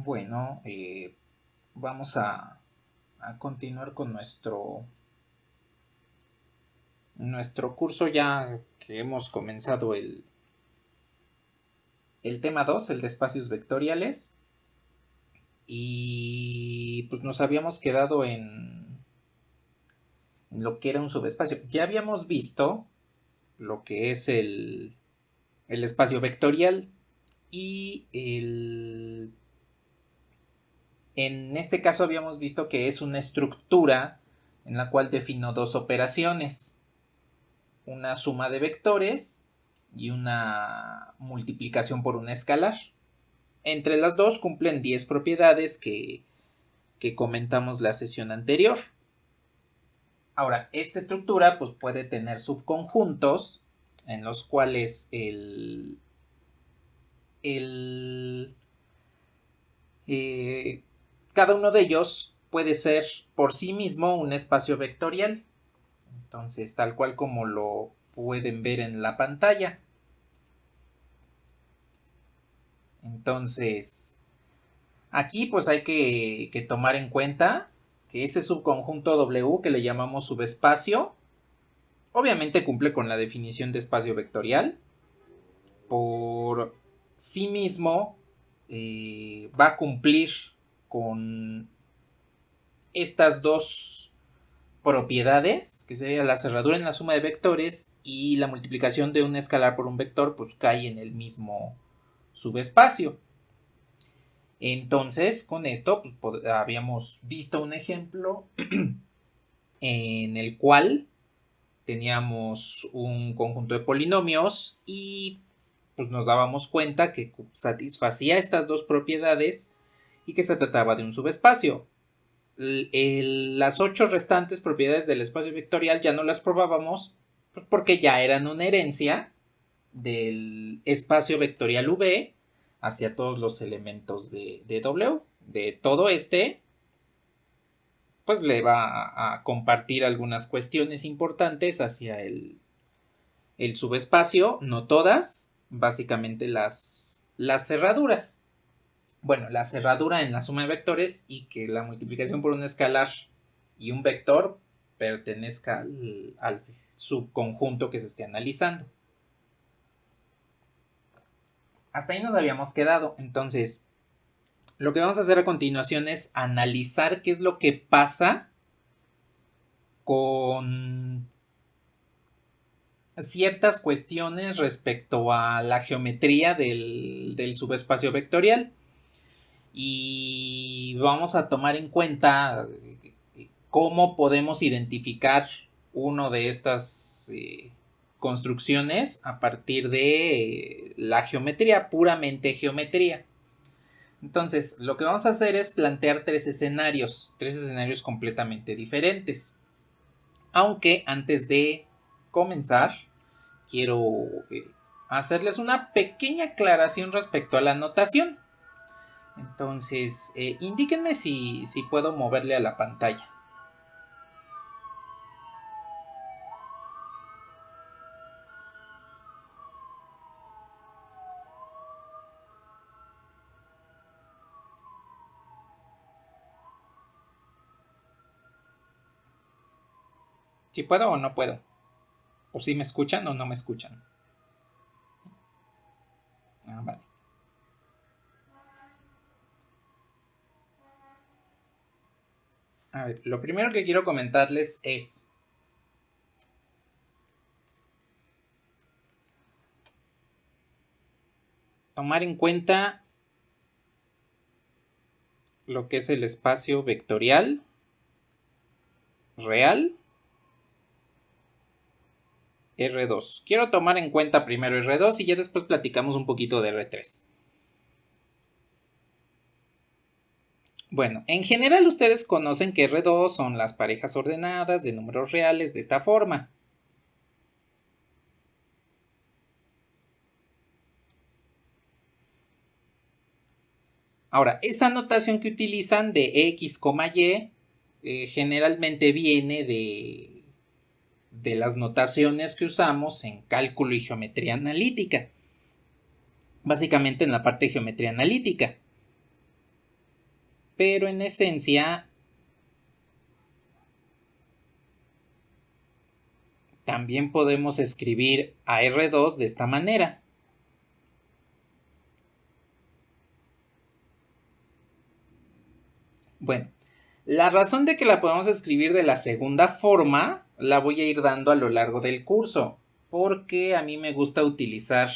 Bueno, vamos a continuar con nuestro curso ya que hemos comenzado el tema 2, el de espacios vectoriales. Y pues nos habíamos quedado en lo que era un subespacio. Ya habíamos visto lo que es el espacio vectorial y en este caso habíamos visto que es una estructura en la cual defino dos operaciones, una suma de vectores y una multiplicación por un escalar. Entre las dos cumplen 10 propiedades que comentamos la sesión anterior. Ahora, esta estructura pues, puede tener subconjuntos en los cuales cada uno de ellos puede ser por sí mismo un espacio vectorial. Entonces, tal cual como lo pueden ver en la pantalla. Entonces, aquí pues hay que tomar en cuenta que ese subconjunto W que le llamamos subespacio, obviamente cumple con la definición de espacio vectorial. Por sí mismo va a cumplir con estas dos propiedades, que sería la cerradura en la suma de vectores y la multiplicación de un escalar por un vector, pues cae en el mismo subespacio. Entonces, con esto pues, habíamos visto un ejemplo en el cual teníamos un conjunto de polinomios y pues nos dábamos cuenta que satisfacía estas dos propiedades y que se trataba de un subespacio. Las 8 restantes propiedades del espacio vectorial ya no las probábamos pues porque ya eran una herencia del espacio vectorial V hacia todos los elementos de W. De todo pues le va a compartir algunas cuestiones importantes hacia el subespacio, no todas, básicamente las cerraduras. Bueno, la cerradura en la suma de vectores y que la multiplicación por un escalar y un vector pertenezca al subconjunto que se esté analizando. Hasta ahí nos habíamos quedado. Entonces, lo que vamos a hacer a continuación es analizar qué es lo que pasa con ciertas cuestiones respecto a la geometría del subespacio vectorial. Y vamos a tomar en cuenta cómo podemos identificar uno de estas construcciones a partir de la geometría, puramente geometría. Entonces, lo que vamos a hacer es plantear tres escenarios completamente diferentes. Aunque antes de comenzar, quiero hacerles una pequeña aclaración respecto a la notación. Entonces, indíquenme si puedo moverle a la pantalla. Si puedo o no puedo. O si me escuchan o no me escuchan. Vale. A ver, lo primero que quiero comentarles es tomar en cuenta lo que es el espacio vectorial real R2. Quiero tomar en cuenta primero R2 y ya después platicamos un poquito de R3. Bueno, en general ustedes conocen que R2 son las parejas ordenadas de números reales de esta forma. Ahora, esa notación que utilizan de X, Y generalmente viene de las notaciones que usamos en cálculo y geometría analítica. Básicamente en la parte de geometría analítica. pero en esencia también podemos escribir a R2 de esta manera. Bueno, la razón de que la podemos escribir de la segunda forma la voy a ir dando a lo largo del curso, porque a mí me gusta utilizar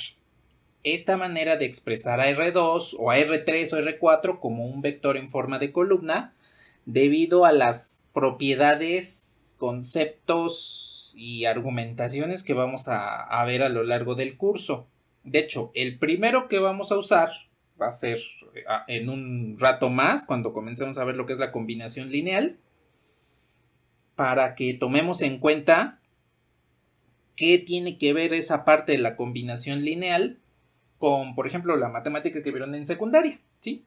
esta manera de expresar a R2 o a R3 o R4 como un vector en forma de columna debido a las propiedades, conceptos y argumentaciones que vamos a ver a lo largo del curso. De hecho, el primero que vamos a usar va a ser en un rato más, cuando comencemos a ver lo que es la combinación lineal, para que tomemos en cuenta qué tiene que ver esa parte de la combinación lineal con, por ejemplo, la matemática que vieron en secundaria, ¿sí?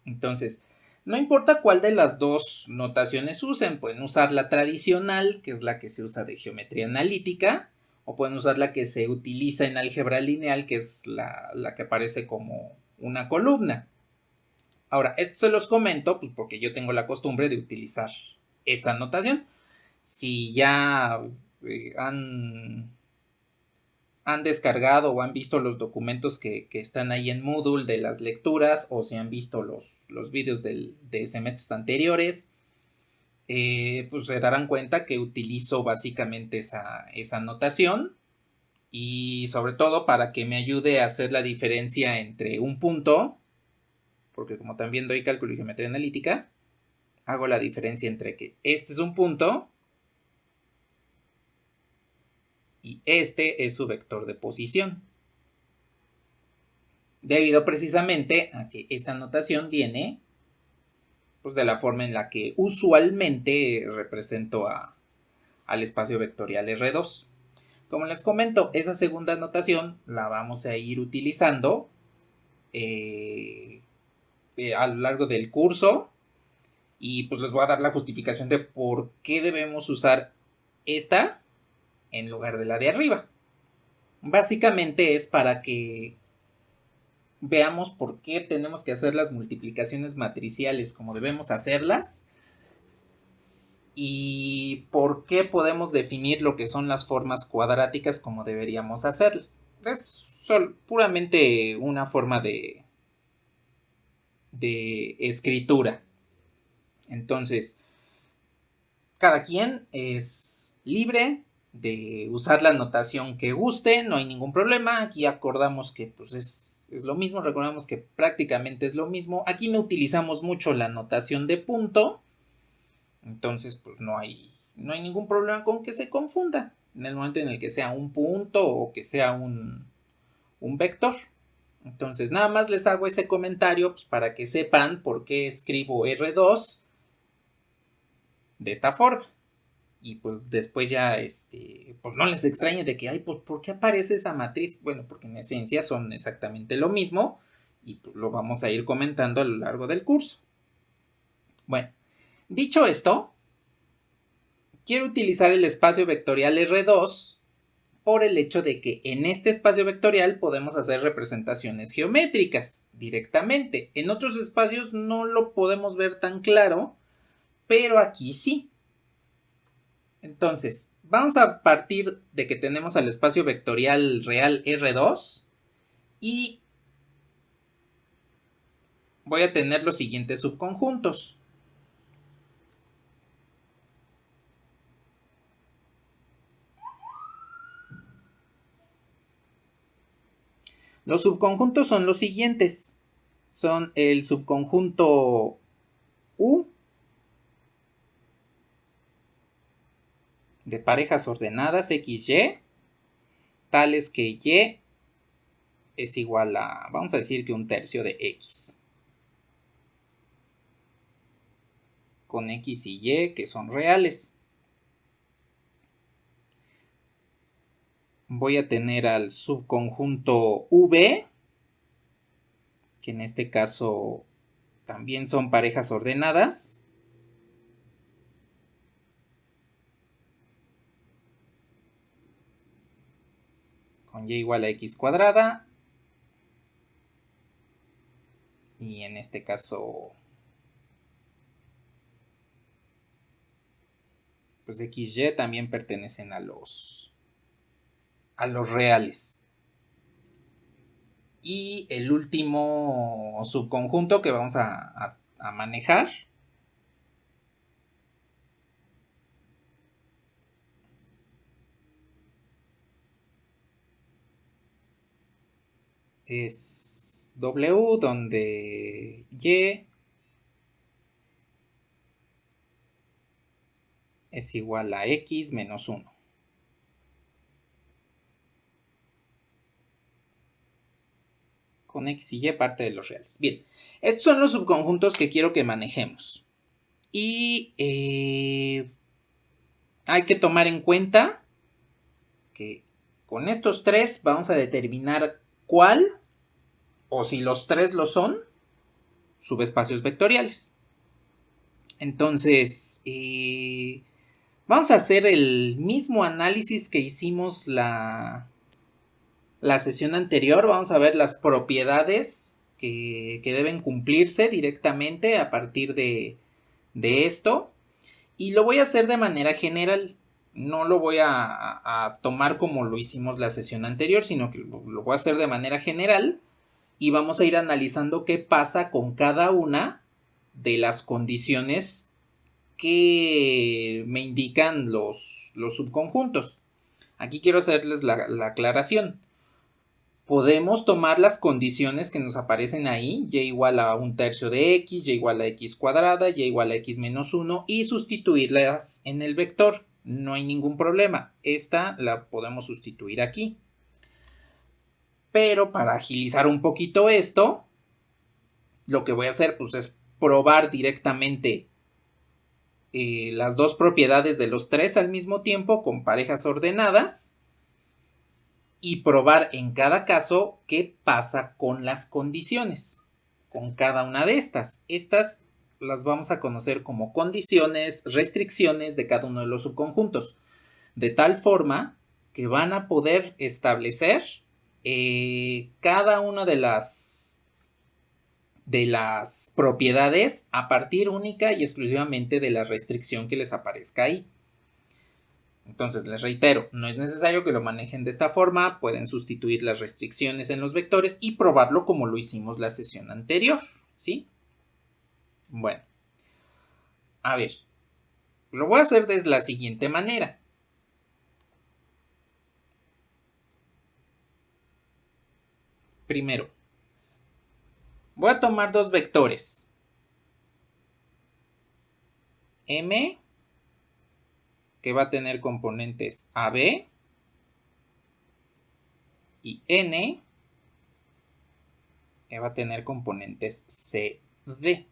Entonces, no importa cuál de las dos notaciones usen, pueden usar la tradicional, que es la que se usa de geometría analítica, o pueden usar la que se utiliza en álgebra lineal, que es la que aparece como una columna. Ahora, esto se los comento pues, porque yo tengo la costumbre de utilizar esta notación. Si ya han descargado o han visto los documentos que están ahí en Moodle de las lecturas, o si han visto los videos de semestres anteriores, pues se darán cuenta que utilizo básicamente esa notación, y sobre todo para que me ayude a hacer la diferencia entre un punto, porque como también doy cálculo y geometría analítica, hago la diferencia entre que este es un punto y este es su vector de posición, debido precisamente a que esta notación viene pues, de la forma en la que usualmente represento al espacio vectorial R2. Como les comento, esa segunda notación la vamos a ir utilizando a lo largo del curso, y pues les voy a dar la justificación de por qué debemos usar esta en lugar de la de arriba. Básicamente es para que veamos por qué tenemos que hacer las multiplicaciones matriciales como debemos hacerlas, y por qué podemos definir lo que son las formas cuadráticas como deberíamos hacerlas. Es puramente una forma de escritura. Entonces, cada quien es libre de usar la notación que guste, no hay ningún problema. Aquí acordamos que pues es lo mismo, recordamos que prácticamente es lo mismo. Aquí no utilizamos mucho la notación de punto, entonces pues no hay ningún problema con que se confunda en el momento en el que sea un punto o que sea un vector. Entonces nada más les hago ese comentario pues, para que sepan por qué escribo R2 de esta forma. Y pues después ya, pues no les extrañe de que, ay, pues ¿por qué aparece esa matriz? Bueno, porque en esencia son exactamente lo mismo, y pues lo vamos a ir comentando a lo largo del curso. Bueno, dicho esto, quiero utilizar el espacio vectorial R2 por el hecho de que en este espacio vectorial podemos hacer representaciones geométricas directamente. En otros espacios no lo podemos ver tan claro, pero aquí sí. Entonces, vamos a partir de que tenemos al espacio vectorial real R2 y voy a tener los siguientes subconjuntos. Los subconjuntos son los siguientes. Son el subconjunto U de parejas ordenadas XY, tales que Y es igual a, vamos a decir que un tercio de X, con X y Y que son reales. Voy a tener al subconjunto V, que en este caso también son parejas ordenadas, con Y igual a X cuadrada, y en este caso pues XY también pertenecen a los reales. Y el último subconjunto que vamos a manejar es W, donde Y es igual a X menos 1. Con X y Y parte de los reales. Bien, estos son los subconjuntos que quiero que manejemos. Y hay que tomar en cuenta que con estos tres vamos a determinar cuál, o si los tres lo son, subespacios vectoriales. Entonces, vamos a hacer el mismo análisis que hicimos la sesión anterior. Vamos a ver las propiedades que deben cumplirse directamente a partir de esto. Y lo voy a hacer de manera general. No lo voy a tomar como lo hicimos la sesión anterior, sino que lo voy a hacer de manera general. Y vamos a ir analizando qué pasa con cada una de las condiciones que me indican los subconjuntos. Aquí quiero hacerles la aclaración. Podemos tomar las condiciones que nos aparecen ahí, y igual a 1/3 de x, y igual a x cuadrada, y igual a x menos 1, y sustituirlas en el vector. No hay ningún problema. Esta la podemos sustituir aquí. Pero para agilizar un poquito esto, lo que voy a hacer pues, es probar directamente las dos propiedades de los tres al mismo tiempo con parejas ordenadas y probar en cada caso qué pasa con las condiciones, con cada una de estas. Estas las vamos a conocer como condiciones, restricciones de cada uno de los subconjuntos, de tal forma que van a poder establecer cada una de las propiedades a partir única y exclusivamente de la restricción que les aparezca ahí. Entonces, les reitero, no es necesario que lo manejen de esta forma, pueden sustituir las restricciones en los vectores y probarlo como lo hicimos la sesión anterior, ¿sí? Bueno, a ver, lo voy a hacer de la siguiente manera. Primero, voy a tomar dos vectores, M, que va a tener componentes AB, y N, que va a tener componentes CD.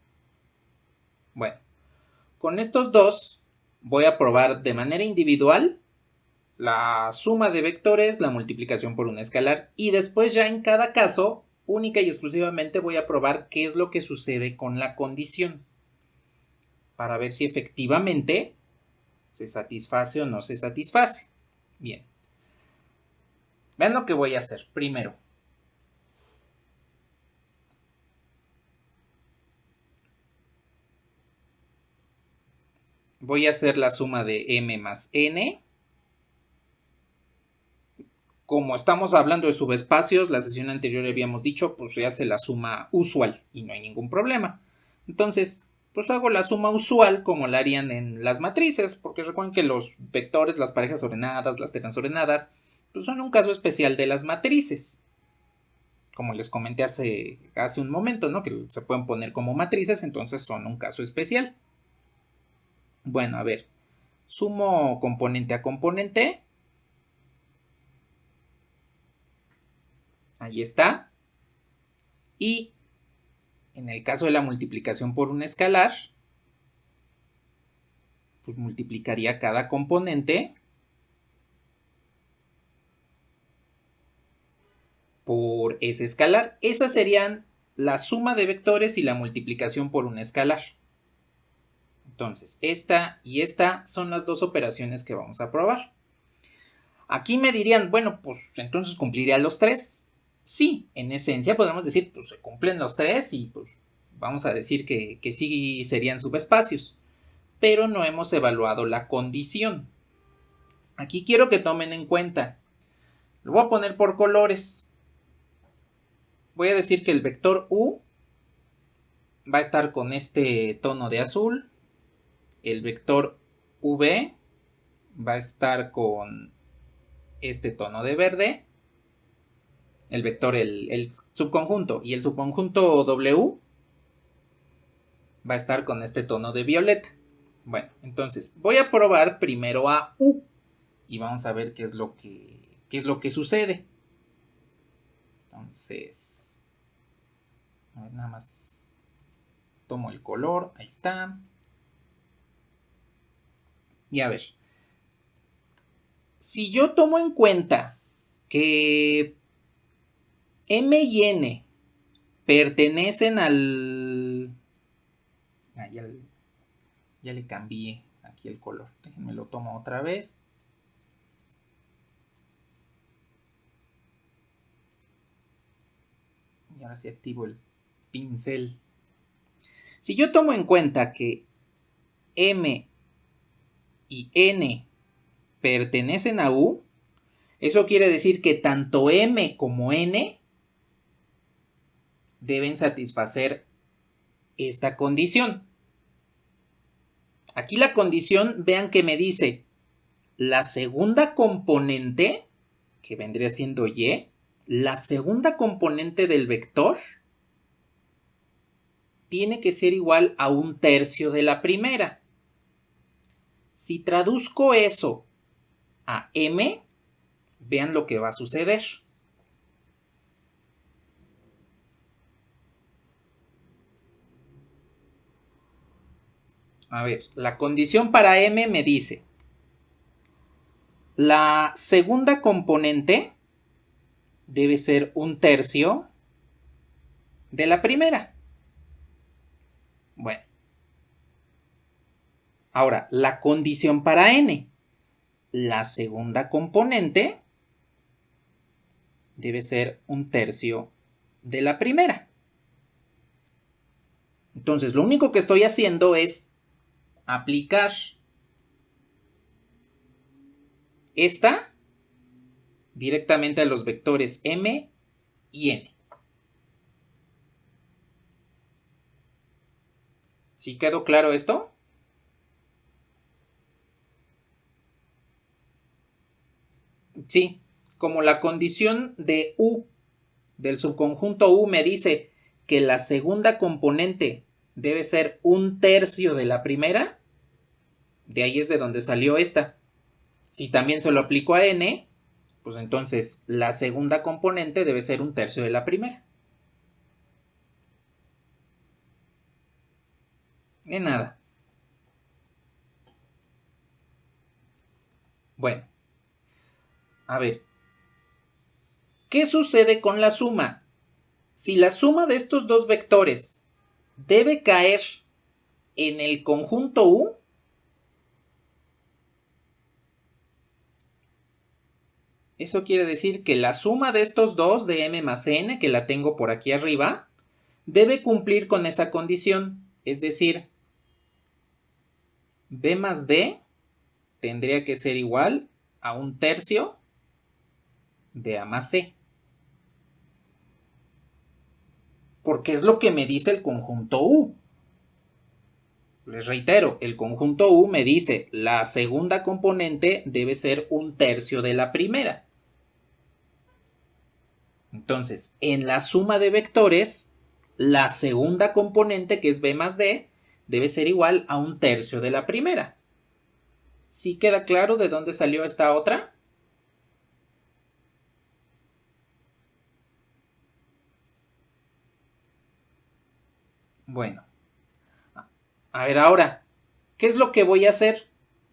Bueno, con estos dos voy a probar de manera individual la suma de vectores, la multiplicación por un escalar, y después ya en cada caso, única y exclusivamente voy a probar qué es lo que sucede con la condición, para ver si efectivamente se satisface o no se satisface. Bien. Vean lo que voy a hacer. Primero, voy a hacer la suma de m más n. Como estamos hablando de subespacios, la sesión anterior habíamos dicho, pues se hace la suma usual y no hay ningún problema. Entonces, pues hago la suma usual como la harían en las matrices, porque recuerden que los vectores, las parejas ordenadas, las ternas ordenadas, pues son un caso especial de las matrices. Como les comenté hace un momento, ¿no? Que se pueden poner como matrices, entonces son un caso especial. Bueno, a ver, sumo componente a componente. Ahí está. Y en el caso de la multiplicación por un escalar, pues multiplicaría cada componente por ese escalar. Esas serían la suma de vectores y la multiplicación por un escalar. Entonces, esta y esta son las dos operaciones que vamos a probar. Aquí me dirían, bueno, pues entonces cumpliría los tres. Sí, en esencia podemos decir, pues se cumplen los tres y pues vamos a decir que sí serían subespacios. pero no hemos evaluado la condición. Aquí quiero que tomen en cuenta, lo voy a poner por colores. Voy a decir que el vector U va a estar con este tono de azul, el vector V va a estar con este tono de verde, el vector, el subconjunto, y el subconjunto W va a estar con este tono de violeta. Bueno, entonces voy a probar primero a U y vamos a ver qué es lo que sucede. Entonces, a ver, nada más tomo el color, ahí está. Y a ver, si yo tomo en cuenta que M y N pertenecen al... ya le cambié aquí el color. Déjenme lo tomo otra vez. Y ahora sí activo el pincel. Si yo tomo en cuenta que M y N pertenecen a U, eso quiere decir que tanto M como N deben satisfacer esta condición. Aquí la condición, vean que me dice la segunda componente, que vendría siendo Y, la segunda componente del vector tiene que ser igual a 1/3 de la primera. Si traduzco eso a M, vean lo que va a suceder. A ver, la condición para M me dice la segunda componente debe ser 1/3 de la primera. Bueno. Ahora, la condición para N. La segunda componente debe ser 1/3 de la primera. Entonces, lo único que estoy haciendo es aplicar esta directamente a los vectores M y N. ¿Sí quedó claro esto? Sí, como la condición de U, del subconjunto U, me dice que la segunda componente debe ser 1/3 de la primera, de ahí es de donde salió esta. Si también se lo aplico a N, pues entonces la segunda componente debe ser 1/3 de la primera. De nada. Bueno, a ver, ¿qué sucede con la suma? Si la suma de estos dos vectores debe caer en el conjunto U, eso quiere decir que la suma de estos dos, de M más N, que la tengo por aquí arriba, debe cumplir con esa condición. Es decir, B más D tendría que ser igual a 1/3 de A más C. Porque es lo que me dice el conjunto U. Les reitero, el conjunto U me dice la segunda componente debe ser 1/3 de la primera. Entonces, en la suma de vectores, la segunda componente, que es B más D, debe ser igual a 1/3 de la primera. ¿Sí queda claro de dónde salió esta otra? Bueno, a ver ahora, ¿qué es lo que voy a hacer?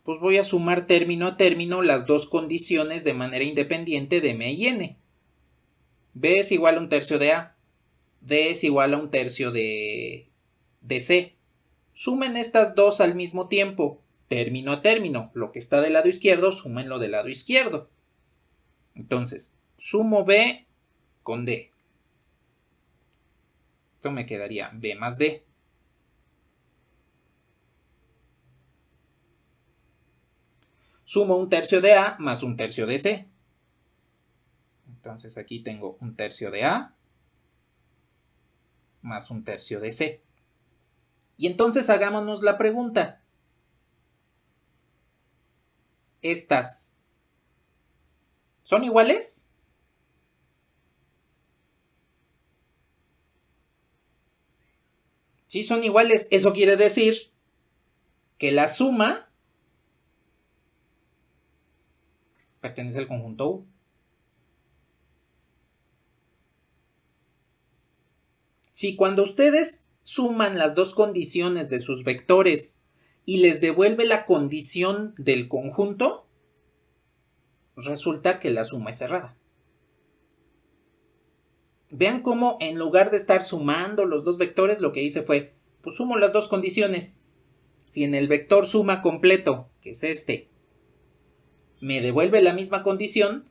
Pues voy a sumar término a término las dos condiciones de manera independiente de M y N. B es igual a 1/3 de A, D es igual a 1/3 de C. Sumen estas dos al mismo tiempo, término a término. Lo que está del lado izquierdo, súmenlo del lado izquierdo. Entonces, sumo B con D. Esto me quedaría B más D. sumo un tercio de A más un tercio de C. Entonces aquí tengo un tercio de A más un tercio de C. Y entonces hagámonos la pregunta. ¿Estas son iguales? Si son iguales, eso quiere decir que la suma pertenece al conjunto U. Si cuando ustedes suman las dos condiciones de sus vectores y les devuelve la condición del conjunto, resulta que la suma es cerrada. Vean cómo en lugar de estar sumando los dos vectores, lo que hice fue, pues sumo las dos condiciones. Si en el vector suma completo, que es este, me devuelve la misma condición,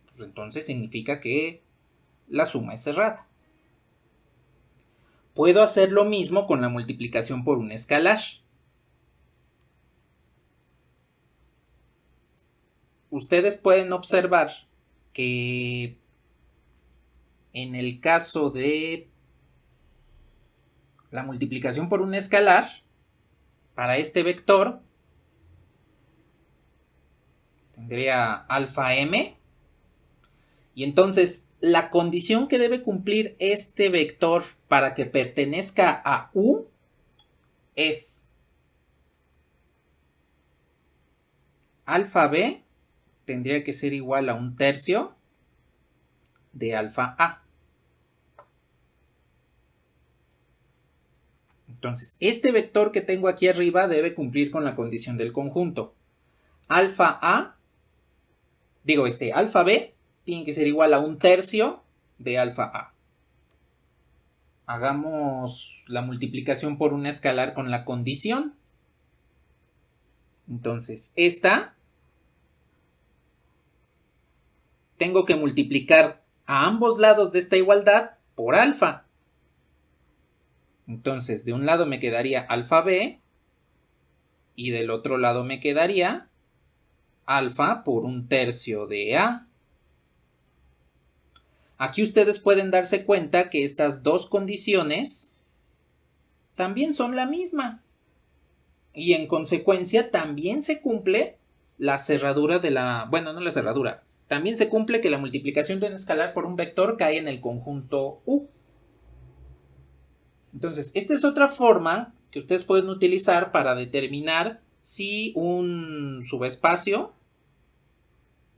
pues entonces significa que la suma es cerrada. Puedo hacer lo mismo con la multiplicación por un escalar. Ustedes pueden observar que en el caso de la multiplicación por un escalar, para este vector, tendría alfa m, y entonces la condición que debe cumplir este vector para que pertenezca a U es alfa b tendría que ser igual a un tercio de alfa a. Entonces, este vector que tengo aquí arriba debe cumplir con la condición del conjunto. Alfa b tiene que ser igual a un tercio de alfa a. Hagamos la multiplicación por un escalar con la condición. Entonces, esta tengo que multiplicar a ambos lados de esta igualdad por alfa. Entonces, de un lado me quedaría alfa b y del otro lado me quedaría alfa por un tercio de a. Aquí ustedes pueden darse cuenta que estas dos condiciones también son la misma. Y en consecuencia también se cumple la cerradura de la... Bueno, no la cerradura. También se cumple que la multiplicación de un escalar por un vector cae en el conjunto U. Entonces, esta es otra forma que ustedes pueden utilizar para determinar si un subespacio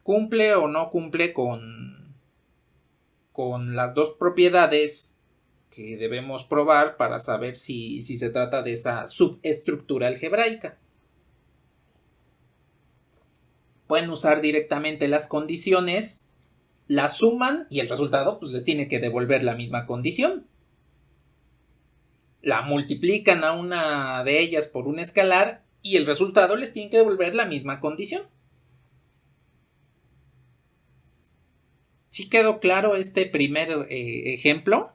cumple o no cumple con las dos propiedades que debemos probar para saber si se trata de esa subestructura algebraica. Pueden usar directamente las condiciones, las suman y el resultado pues les tiene que devolver la misma condición. La multiplican a una de ellas por un escalar y el resultado les tiene que devolver la misma condición. ¿Sí quedó claro este primer ejemplo?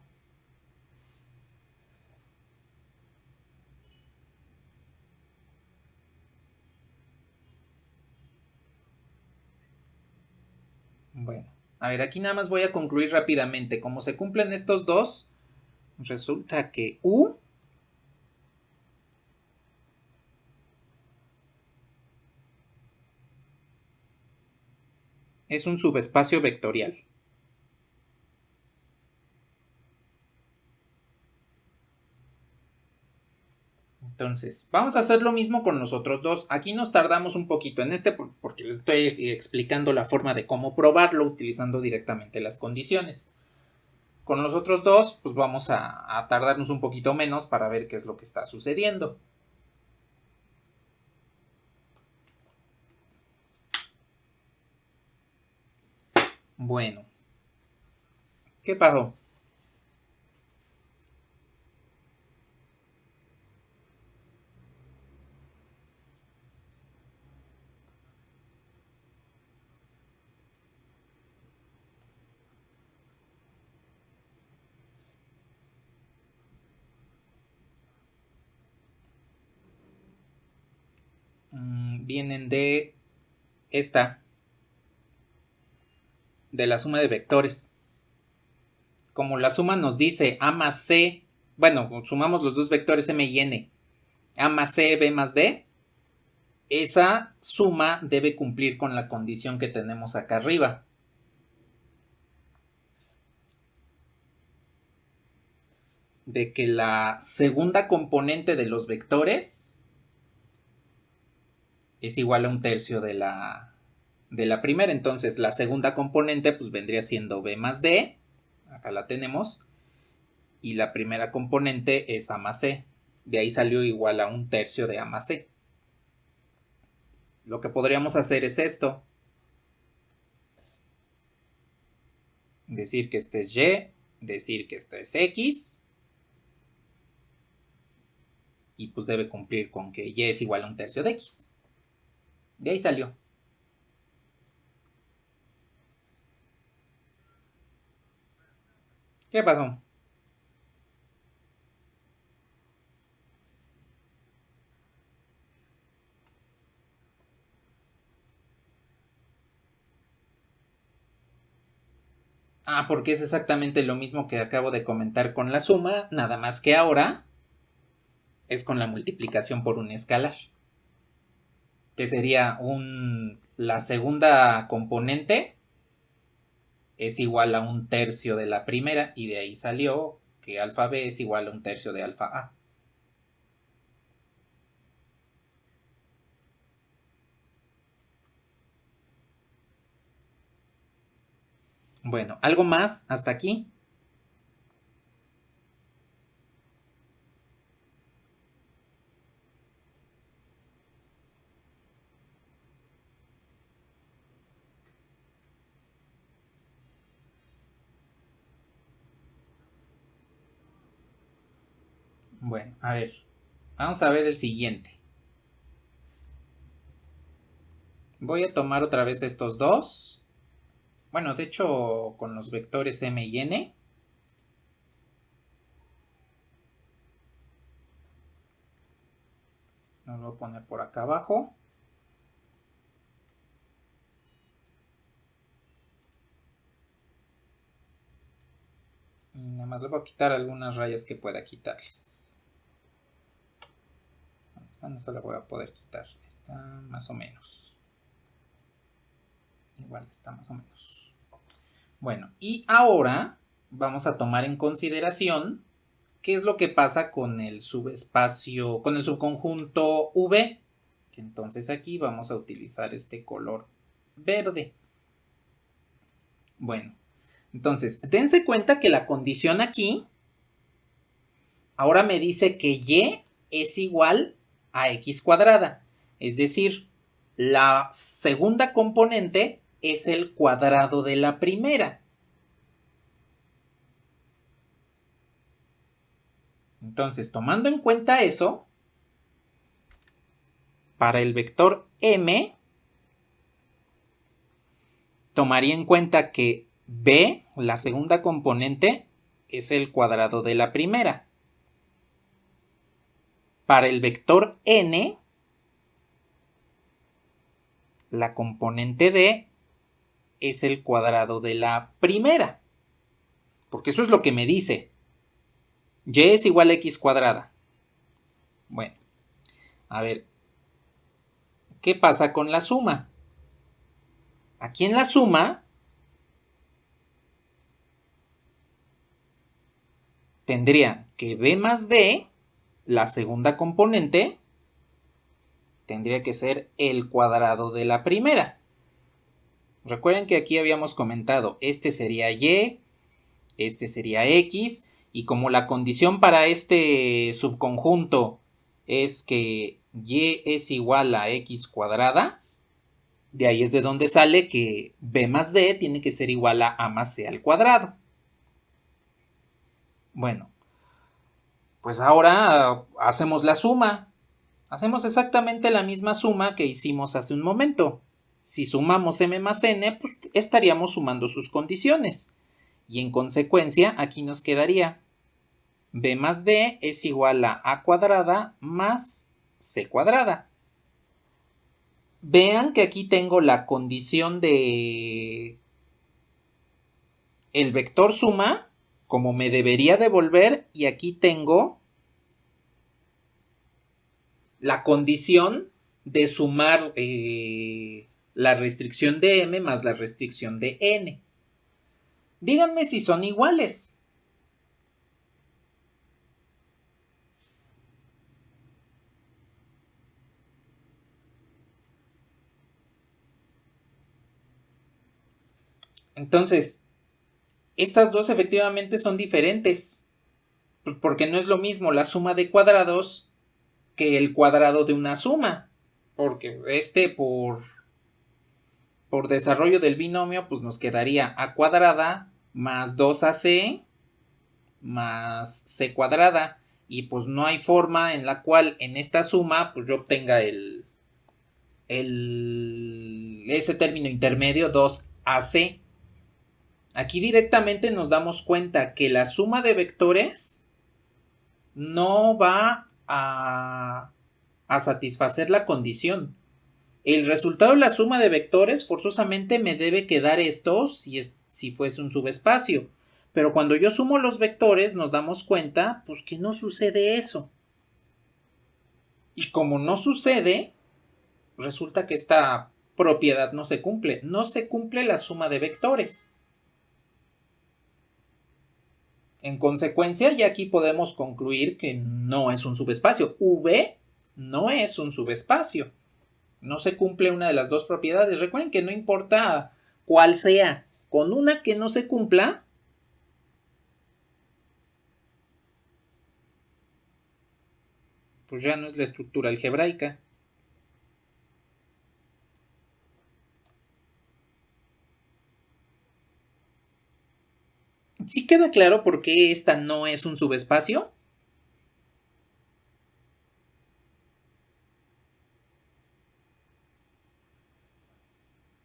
Bueno, a ver, aquí nada más voy a concluir rápidamente. Como se cumplen estos dos, resulta que U es un subespacio vectorial. Entonces, vamos a hacer lo mismo con los otros dos. Aquí nos tardamos un poquito en este porque les estoy explicando la forma de cómo probarlo utilizando directamente las condiciones. Con los otros dos, pues vamos a tardarnos un poquito menos para ver qué es lo que está sucediendo. Bueno, ¿qué pasó? Vienen de esta de la suma de vectores. Como la suma nos dice A más C, bueno, sumamos los dos vectores M y N, A más C, B más D, esa suma debe cumplir con la condición que tenemos acá arriba. De que la segunda componente de los vectores es igual a un tercio de la primera. Entonces la segunda componente pues vendría siendo B más D, acá la tenemos, y la primera componente es A más C. De ahí salió igual a un tercio de A más C. Lo que podríamos hacer es esto. Decir que este es Y, decir que este es X. Y pues debe cumplir con que Y es igual a un tercio de X. De ahí salió. ¿Qué pasó? Ah, porque es exactamente lo mismo que acabo de comentar con la suma, nada más que ahora es con la multiplicación por un escalar. Que sería la segunda componente es igual a un tercio de la primera, y de ahí salió que alfa B es igual a un tercio de alfa A. Bueno, ¿algo más hasta aquí? Bueno, a ver, vamos a ver el siguiente. Voy a tomar otra vez estos dos. Bueno, de hecho, con los vectores M y N. Lo voy a poner por acá abajo. Y nada más le voy a quitar algunas rayas que pueda quitarles. Esta no se la voy a poder quitar. Esta más o menos. Igual está más o menos. Bueno, y ahora vamos a tomar en consideración qué es lo que pasa con el subespacio, con el subconjunto V. Que entonces aquí vamos a utilizar este color verde. Bueno, entonces dense cuenta que la condición aquí ahora me dice que Y es igual a X cuadrada. Es decir, la segunda componente es el cuadrado de la primera. Entonces, tomando en cuenta eso, para el vector M, tomaría en cuenta que B, la segunda componente, es el cuadrado de la primera. Para el vector N, la componente D es el cuadrado de la primera. Porque eso es lo que me dice. Y es igual a X cuadrada. Bueno, a ver, ¿qué pasa con la suma? Aquí en la suma tendría que B más D, la segunda componente, tendría que ser el cuadrado de la primera. Recuerden que aquí habíamos comentado, este sería Y, este sería X, y como la condición para este subconjunto es que Y es igual a X cuadrada, de ahí es de donde sale que B más D tiene que ser igual a A más C al cuadrado. Bueno, pues ahora hacemos la suma. Hacemos exactamente la misma suma que hicimos hace un momento. Si sumamos M más N, pues estaríamos sumando sus condiciones. Y en consecuencia, aquí nos quedaría B más D es igual a A cuadrada más C cuadrada. Vean que aquí tengo la condición de el vector suma, como me debería devolver, y aquí tengo la condición de sumar la restricción de m más la restricción de n. Díganme si son iguales. Entonces, estas dos efectivamente son diferentes, porque no es lo mismo la suma de cuadrados que el cuadrado de una suma, porque por desarrollo del binomio, pues nos quedaría a cuadrada más 2ac más c cuadrada, y pues no hay forma en la cual en esta suma pues yo obtenga ese término intermedio 2ac. Aquí directamente nos damos cuenta que la suma de vectores no va a satisfacer la condición. El resultado de la suma de vectores forzosamente me debe quedar esto si fuese un subespacio. Pero cuando yo sumo los vectores nos damos cuenta pues que no sucede eso. Y como no sucede, resulta que esta propiedad no se cumple. No se cumple la suma de vectores. En consecuencia, ya aquí podemos concluir que no es un subespacio. V no es un subespacio. No se cumple una de las dos propiedades. Recuerden que no importa cuál sea, con una que no se cumpla, pues ya no es la estructura algebraica. ¿Sí queda claro por qué esta no es un subespacio?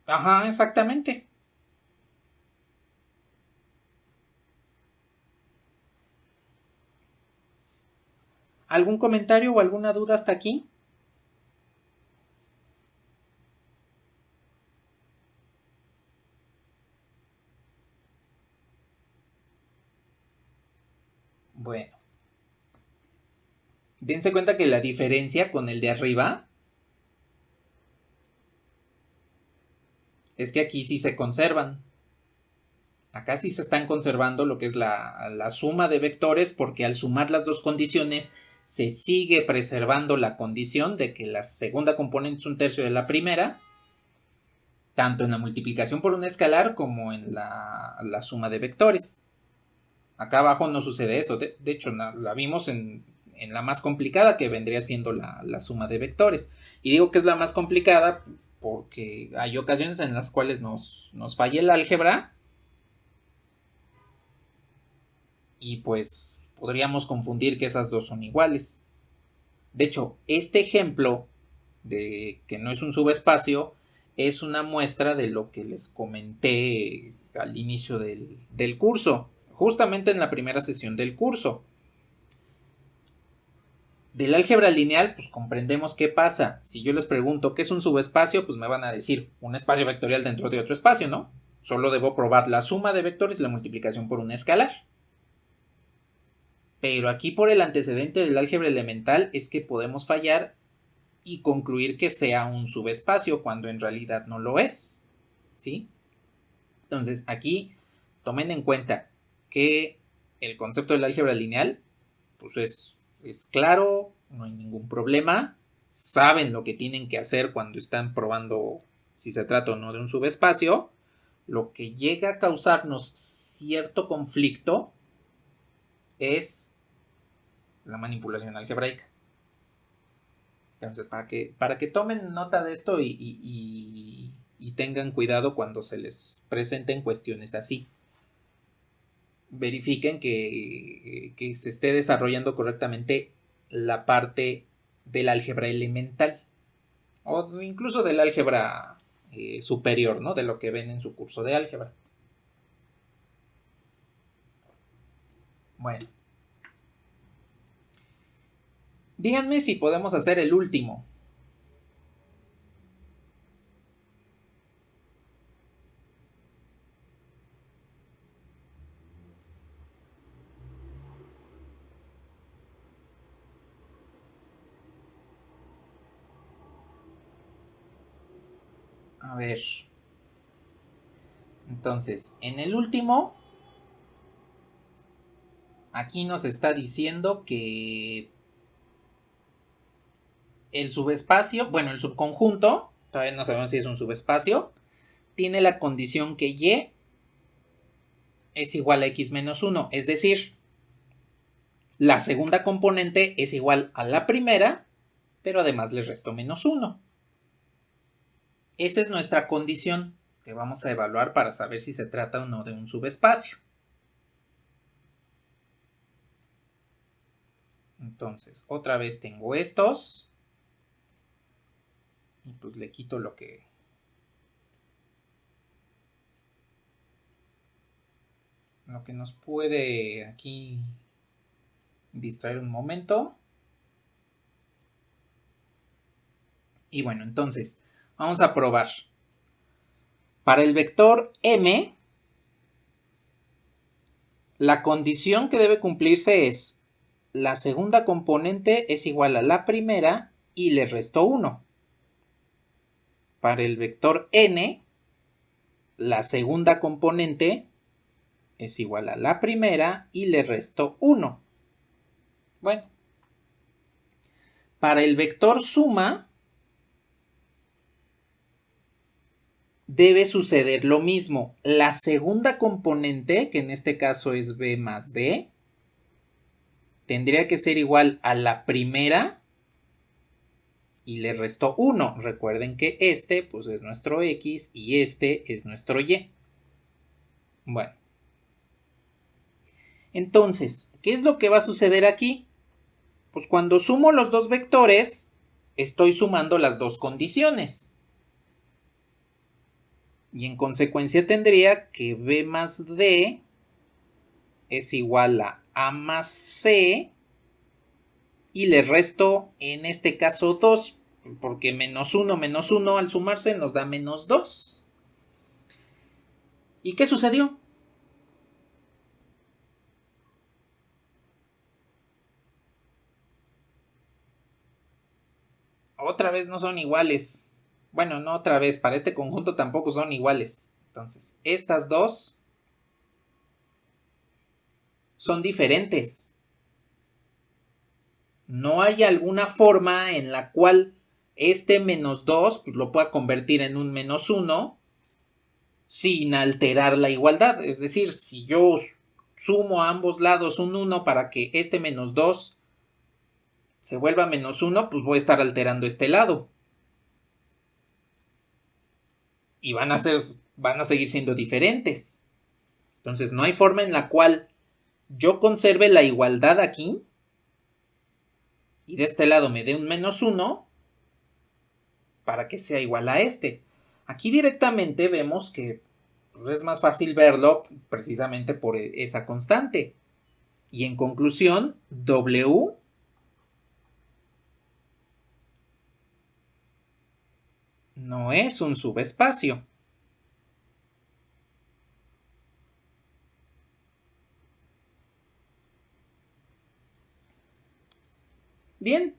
Ajá, exactamente. ¿Algún comentario o alguna duda hasta aquí? Bueno, dense cuenta que la diferencia con el de arriba es que aquí sí se conservan. Acá sí se están conservando lo que es la suma de vectores, porque al sumar las dos condiciones se sigue preservando la condición de que la segunda componente es un tercio de la primera, tanto en la multiplicación por un escalar como en la suma de vectores. Acá abajo no sucede eso. De hecho, la vimos en la más complicada, que vendría siendo la suma de vectores. Y digo que es la más complicada porque hay ocasiones en las cuales nos falla el álgebra y pues podríamos confundir que esas dos son iguales. De hecho, este ejemplo de que no es un subespacio es una muestra de lo que les comenté al inicio del curso, justamente en la primera sesión del curso. Del álgebra lineal, pues comprendemos qué pasa. Si yo les pregunto qué es un subespacio, pues me van a decir un espacio vectorial dentro de otro espacio, ¿no? Solo debo probar la suma de vectores y la multiplicación por un escalar. Pero aquí por el antecedente del álgebra elemental es que podemos fallar y concluir que sea un subespacio cuando en realidad no lo es, ¿sí? Entonces aquí tomen en cuenta que el concepto del álgebra lineal pues es claro, no hay ningún problema, saben lo que tienen que hacer cuando están probando si se trata o no de un subespacio. Lo que llega a causarnos cierto conflicto es la manipulación algebraica. Entonces, para que tomen nota de esto y tengan cuidado cuando se les presenten cuestiones así. Verifiquen que se esté desarrollando correctamente la parte del álgebra elemental o incluso del álgebra superior, ¿no? De lo que ven en su curso de álgebra. Bueno, díganme si podemos hacer el último. A ver. Entonces, en el último, aquí nos está diciendo que el subespacio, bueno, el subconjunto, todavía no sabemos si es un subespacio, tiene la condición que y es igual a x menos 1, es decir, la segunda componente es igual a la primera, pero además le resto menos 1. Esa es nuestra condición que vamos a evaluar para saber si se trata o no de un subespacio. Entonces, otra vez tengo estos. Y pues le quito lo que nos puede aquí distraer un momento. Y bueno, entonces, vamos a probar. Para el vector m, la condición que debe cumplirse es la segunda componente es igual a la primera y le resto 1. Para el vector n, la segunda componente es igual a la primera y le resto 1. Bueno. Para el vector suma, debe suceder lo mismo. La segunda componente, que en este caso es b más d, tendría que ser igual a la primera y le resto 1. Recuerden que este pues es nuestro x y este es nuestro y. Bueno. Entonces, ¿qué es lo que va a suceder aquí? Pues cuando sumo los dos vectores, estoy sumando las dos condiciones. Y en consecuencia tendría que b más d es igual a más c y le resto en este caso 2, porque menos 1 al sumarse nos da menos 2. ¿Y qué sucedió? Otra vez no son iguales. Bueno, no otra vez, para este conjunto tampoco son iguales. Entonces, estas dos son diferentes. No hay alguna forma en la cual este menos 2 pues, lo pueda convertir en un menos 1 sin alterar la igualdad. Es decir, si yo sumo a ambos lados un 1 para que este menos 2 se vuelva menos 1, pues voy a estar alterando este lado. Y van a seguir siendo diferentes. Entonces no hay forma en la cual yo conserve la igualdad aquí y de este lado me dé un menos 1 para que sea igual a este. Aquí directamente vemos que pues, es más fácil verlo precisamente por esa constante. Y en conclusión, W no es un subespacio. Bien,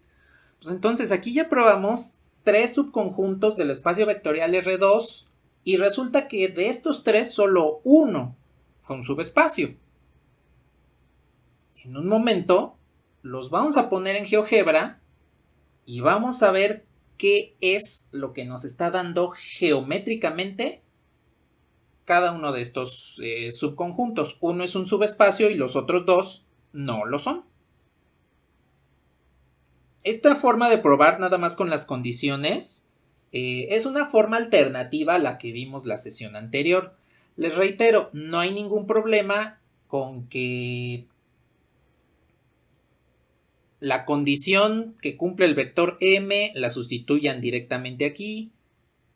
pues entonces aquí ya probamos 3 subconjuntos del espacio vectorial R2 y resulta que de estos 3 solo uno fue un subespacio. En un momento los vamos a poner en GeoGebra y vamos a ver qué es lo que nos está dando geométricamente cada uno de estos subconjuntos. Uno es un subespacio y los otros dos no lo son. Esta forma de probar nada más con las condiciones es una forma alternativa a la que vimos la sesión anterior. Les reitero, no hay ningún problema con que la condición que cumple el vector m la sustituyan directamente aquí,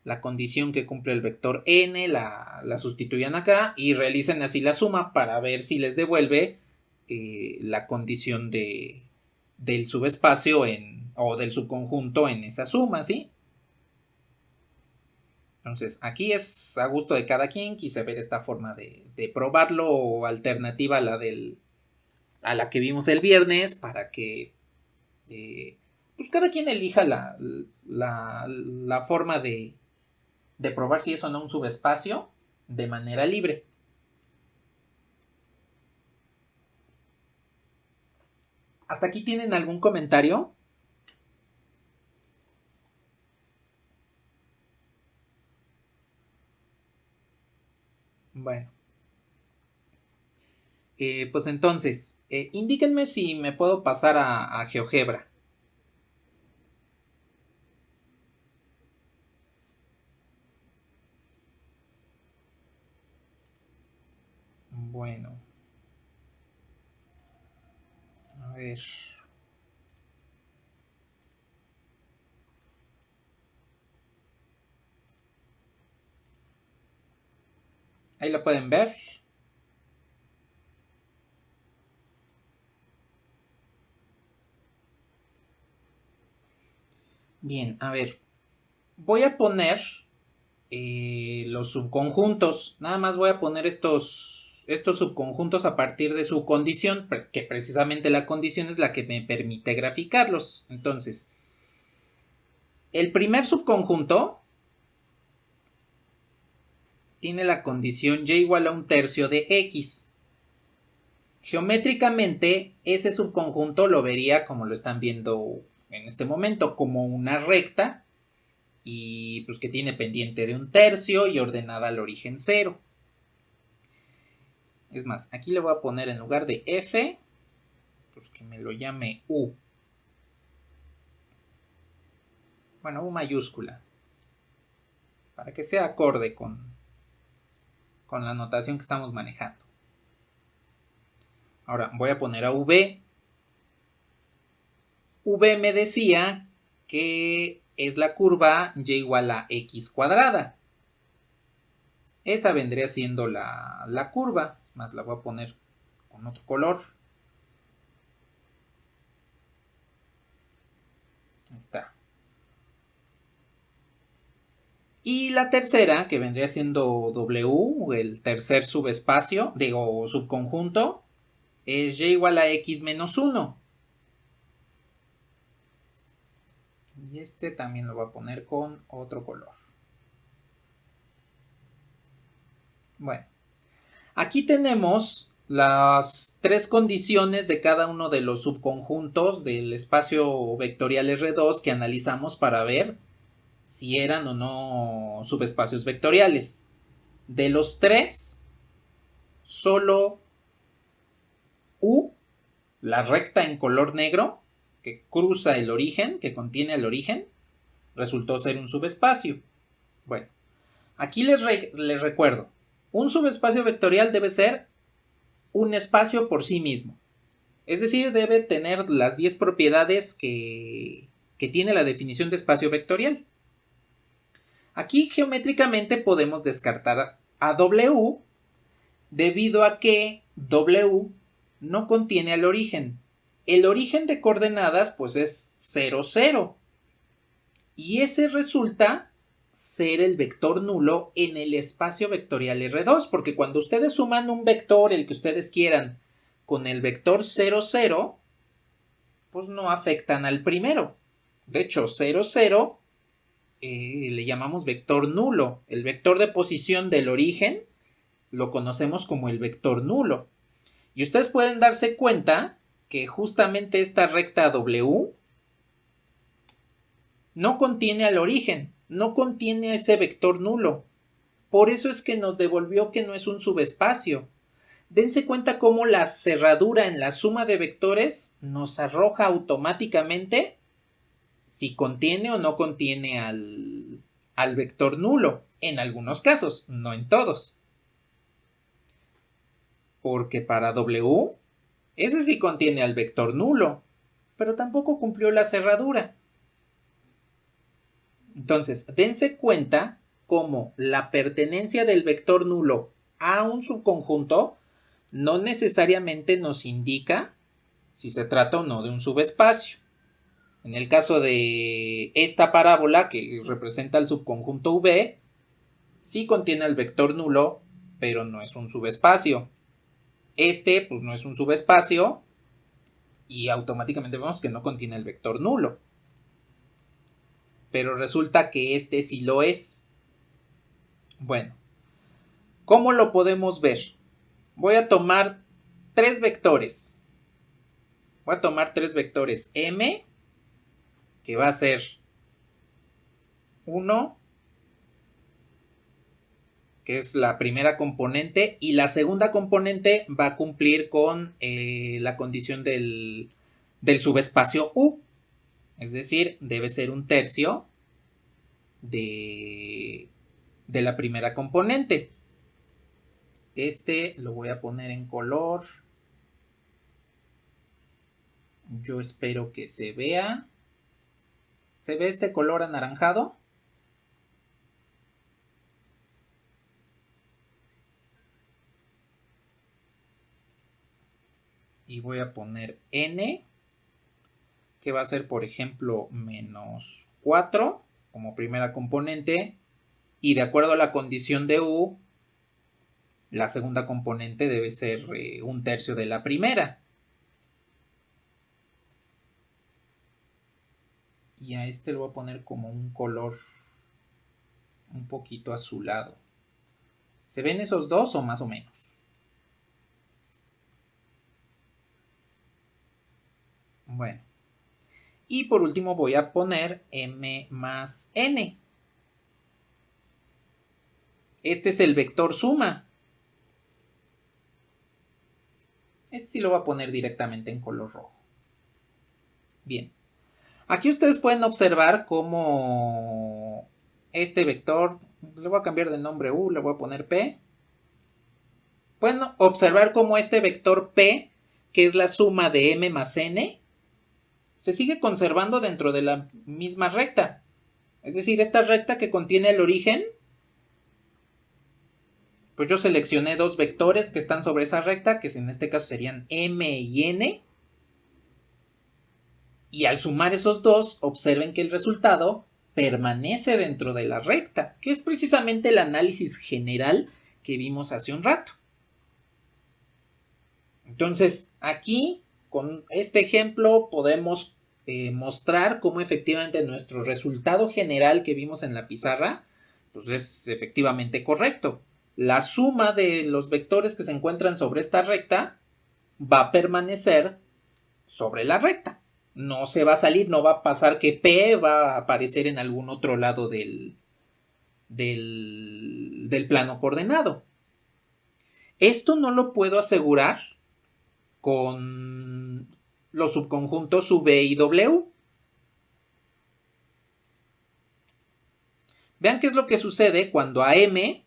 la condición que cumple el vector n la sustituyan acá y realicen así la suma para ver si les devuelve la condición del subespacio o del subconjunto en esa suma, ¿sí? Entonces, aquí es a gusto de cada quien. Quise ver esta forma de probarlo o alternativa a la que vimos el viernes para que pues cada quien elija la forma de de probar si es o no un subespacio de manera libre. ¿Hasta aquí tienen algún comentario? Bueno. Pues entonces, indíquenme si me puedo pasar a GeoGebra. Bueno. A ver. Ahí lo pueden ver. Bien, a ver. Voy a poner los subconjuntos. Nada más voy a poner estos subconjuntos a partir de su condición, que precisamente la condición es la que me permite graficarlos. Entonces, el primer subconjunto tiene la condición y igual a 1/3 de x. Geométricamente, ese subconjunto lo vería, como lo están viendo en este momento, como una recta y pues que tiene pendiente de 1/3 y ordenada al origen 0. Es más, aquí le voy a poner en lugar de f, pues que me lo llame u. Bueno, u mayúscula, para que sea acorde con la notación que estamos manejando. Ahora voy a poner a v. V me decía que es la curva y igual a x cuadrada. Esa vendría siendo la curva. Es más, la voy a poner con otro color. Ahí está. Y la tercera, que vendría siendo W, el tercer subespacio, digo subconjunto, es y igual a x menos 1. Y este también lo voy a poner con otro color. Bueno, aquí tenemos las tres condiciones de cada uno de los subconjuntos del espacio vectorial R2 que analizamos para ver si eran o no subespacios vectoriales. De los tres, solo U, la recta en color negro, que cruza el origen, que contiene el origen, resultó ser un subespacio. Bueno, aquí les recuerdo, un subespacio vectorial debe ser un espacio por sí mismo. Es decir, debe tener las 10 propiedades que tiene la definición de espacio vectorial. Aquí geométricamente podemos descartar a W debido a que W no contiene al origen. El origen de coordenadas pues es 0, 0. Y ese resulta ser el vector nulo en el espacio vectorial R2, porque cuando ustedes suman un vector, el que ustedes quieran, con el vector 0, 0, pues no afectan al primero. De hecho, 0, 0 le llamamos vector nulo. El vector de posición del origen lo conocemos como el vector nulo. Y ustedes pueden darse cuenta que justamente esta recta W no contiene al origen, no contiene ese vector nulo. Por eso es que nos devolvió que no es un subespacio. Dense cuenta cómo la cerradura en la suma de vectores nos arroja automáticamente si contiene o no contiene al vector nulo. En algunos casos, no en todos. Porque para W, ese sí contiene al vector nulo, pero tampoco cumplió la cerradura. Entonces, dense cuenta cómo la pertenencia del vector nulo a un subconjunto no necesariamente nos indica si se trata o no de un subespacio. En el caso de esta parábola que representa el subconjunto V, sí contiene el vector nulo, pero no es un subespacio. Este, pues no es un subespacio y automáticamente vemos que no contiene el vector nulo. Pero resulta que este sí lo es. Bueno, ¿cómo lo podemos ver? Voy a tomar tres vectores. Voy a tomar tres vectores m, que va a ser 1, que es la primera componente, y la segunda componente va a cumplir con la condición del subespacio U. Es decir, debe ser un tercio de la primera componente. Este lo voy a poner en color. Yo espero que se vea. ¿Se ve este color anaranjado? Y voy a poner n, que va a ser, por ejemplo, menos 4 como primera componente. Y de acuerdo a la condición de U, la segunda componente debe ser un tercio de la primera. Y a este le voy a poner como un color un poquito azulado. ¿Se ven esos dos o más o menos? Bueno. Y por último voy a poner m más n. Este es el vector suma. Este sí lo voy a poner directamente en color rojo. Bien. Aquí ustedes pueden observar cómo este vector, le voy a cambiar de nombre U, le voy a poner P. Pueden observar cómo este vector P, que es la suma de m más n, se sigue conservando dentro de la misma recta. Es decir, esta recta que contiene el origen, pues yo seleccioné dos vectores que están sobre esa recta, que en este caso serían m y n. Y al sumar esos dos, observen que el resultado permanece dentro de la recta, que es precisamente el análisis general que vimos hace un rato. Entonces, aquí, con este ejemplo, podemos mostrar cómo efectivamente nuestro resultado general que vimos en la pizarra, pues es efectivamente correcto. La suma de los vectores que se encuentran sobre esta recta va a permanecer sobre la recta. No se va a salir, no va a pasar que P va a aparecer en algún otro lado del plano coordenado. Esto no lo puedo asegurar con los subconjuntos V y W. Vean qué es lo que sucede cuando a M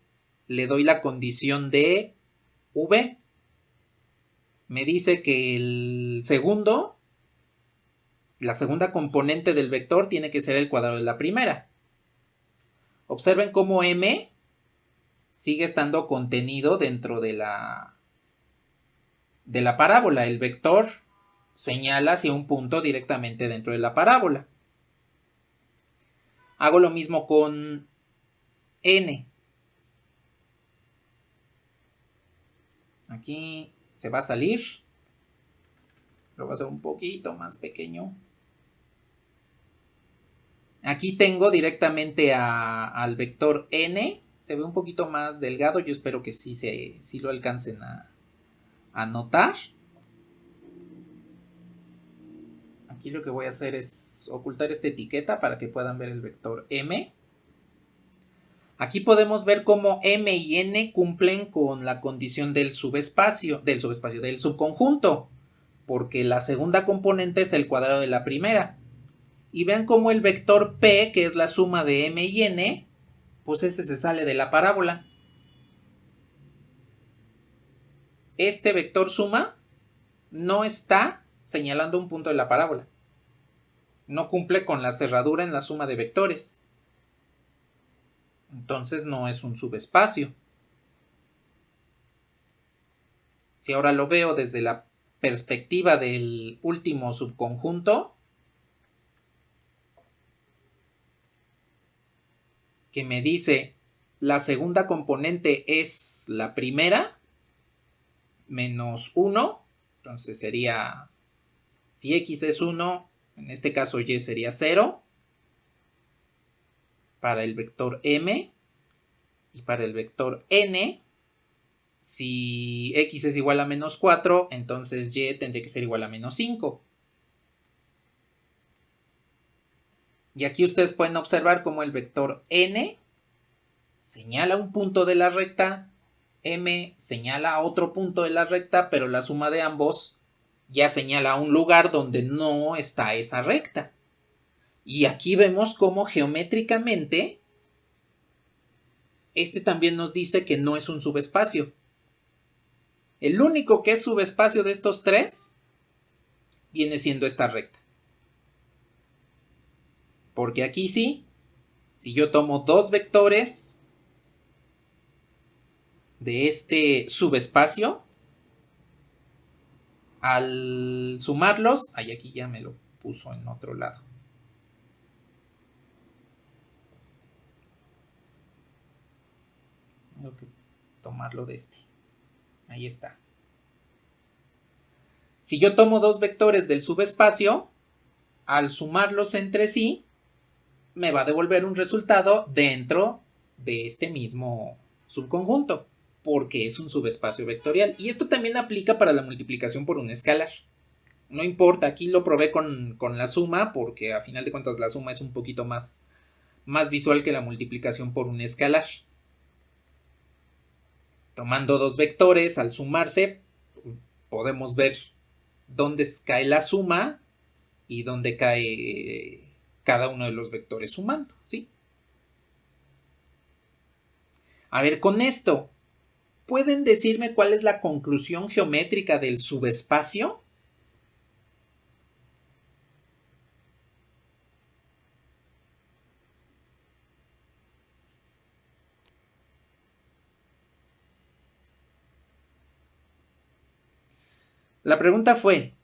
le doy la condición de V. Me dice que la segunda componente del vector tiene que ser el cuadrado de la primera. Observen cómo M sigue estando contenido dentro de la parábola. El vector señala hacia un punto directamente dentro de la parábola. Hago lo mismo con n. Aquí se va a salir. Lo voy a hacer un poquito más pequeño. Aquí tengo directamente al vector n. Se ve un poquito más delgado. Yo espero que sí lo alcancen a notar. Aquí lo que voy a hacer es ocultar esta etiqueta para que puedan ver el vector m. Aquí podemos ver cómo m y n cumplen con la condición del subconjunto, porque la segunda componente es el cuadrado de la primera. Y vean cómo el vector p, que es la suma de m y n, pues ese se sale de la parábola. Este vector suma no está señalando un punto de la parábola. No cumple con la cerradura en la suma de vectores. Entonces no es un subespacio. Si ahora lo veo desde la perspectiva del último subconjunto, que me dice la segunda componente es la primera, menos 1, entonces sería, si x es 1, en este caso y sería 0, para el vector m. Y para el vector n, si x es igual a menos 4, entonces y tendría que ser igual a menos 5. Y aquí ustedes pueden observar cómo el vector n señala un punto de la recta, m señala otro punto de la recta, pero la suma de ambos ya señala un lugar donde no está esa recta. Y aquí vemos cómo geométricamente este también nos dice que no es un subespacio. El único que es subespacio de estos tres viene siendo esta recta. Porque aquí sí, si yo tomo dos vectores de este subespacio, al sumarlos, aquí ya me lo puso en otro lado. Tengo que tomarlo de este. Ahí está. Si yo tomo dos vectores del subespacio, al sumarlos entre sí, me va a devolver un resultado dentro de este mismo subconjunto, porque es un subespacio vectorial. Y esto también aplica para la multiplicación por un escalar. No importa, aquí lo probé con la suma, porque a final de cuentas la suma es un poquito más visual que la multiplicación por un escalar. Tomando dos vectores, al sumarse, podemos ver dónde cae la suma y dónde cae cada uno de los vectores sumando, ¿sí? A ver, con esto, ¿pueden decirme cuál es la conclusión geométrica del subespacio? La pregunta fue,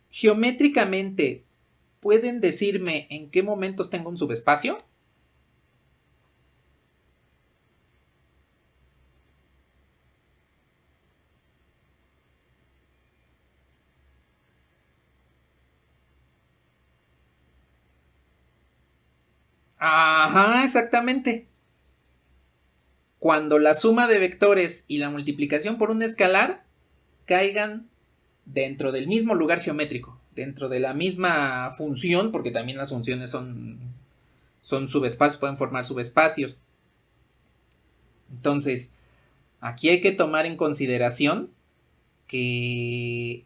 geométricamente, ¿pueden decirme en qué momentos tengo un subespacio? Ajá, exactamente. Cuando la suma de vectores y la multiplicación por un escalar caigan dentro del mismo lugar geométrico, dentro de la misma función, porque también las funciones son subespacios, pueden formar subespacios. Entonces, aquí hay que tomar en consideración que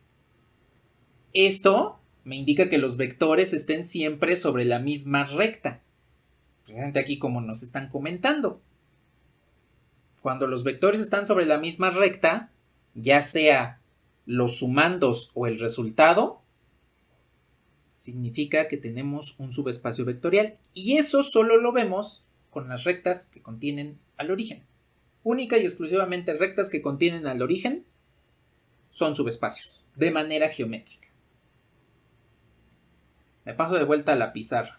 esto me indica que los vectores estén siempre sobre la misma recta. Presente aquí como nos están comentando. Cuando los vectores están sobre la misma recta, ya sea los sumandos o el resultado, significa que tenemos un subespacio vectorial. Y eso solo lo vemos con las rectas que contienen al origen. Única y exclusivamente rectas que contienen al origen son subespacios, de manera geométrica. Me paso de vuelta a la pizarra.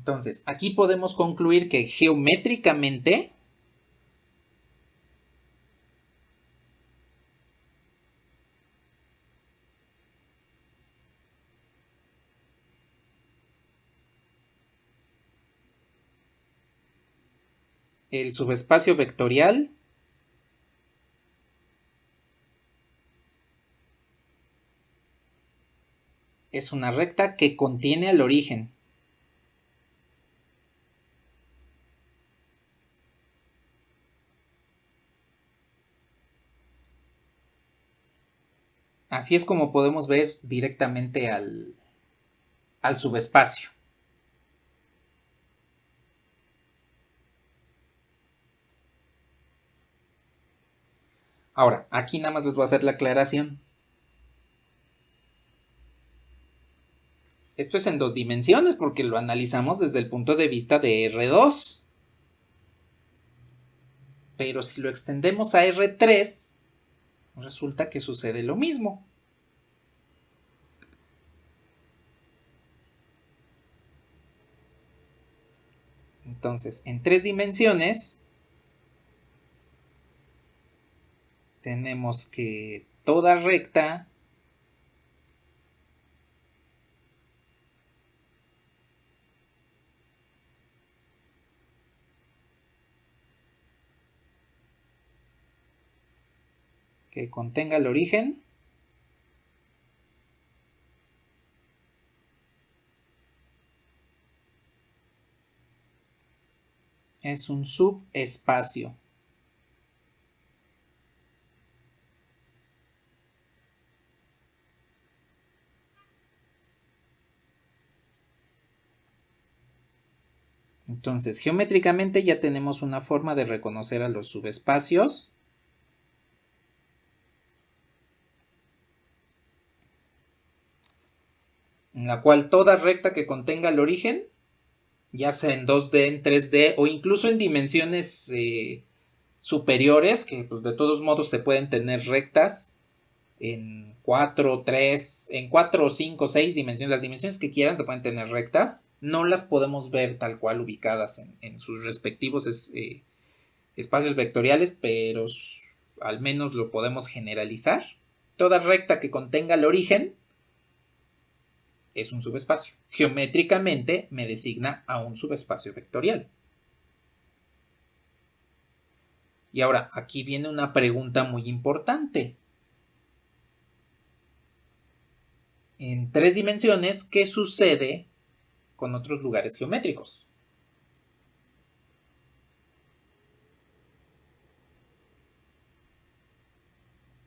Entonces, aquí podemos concluir que geométricamente el subespacio vectorial es una recta que contiene al origen. Así es como podemos ver directamente al subespacio. Ahora, aquí nada más les voy a hacer la aclaración. Esto es en dos dimensiones porque lo analizamos desde el punto de vista de R2. Pero si lo extendemos a R3, resulta que sucede lo mismo. Entonces, en tres dimensiones, tenemos que toda recta que contenga el origen es un subespacio. Entonces, geométricamente ya tenemos una forma de reconocer a los subespacios. En la cual toda recta que contenga el origen, ya sea en 2D, en 3D o incluso en dimensiones superiores, que pues, de todos modos se pueden tener rectas en 4, 3, en 4, 5, 6 dimensiones, las dimensiones que quieran se pueden tener rectas, no las podemos ver tal cual ubicadas en sus respectivos espacios vectoriales, pero al menos lo podemos generalizar. Toda recta que contenga el origen es un subespacio. Geométricamente me designa a un subespacio vectorial. Y ahora, aquí viene una pregunta muy importante. En 3 dimensiones, ¿qué sucede con otros lugares geométricos?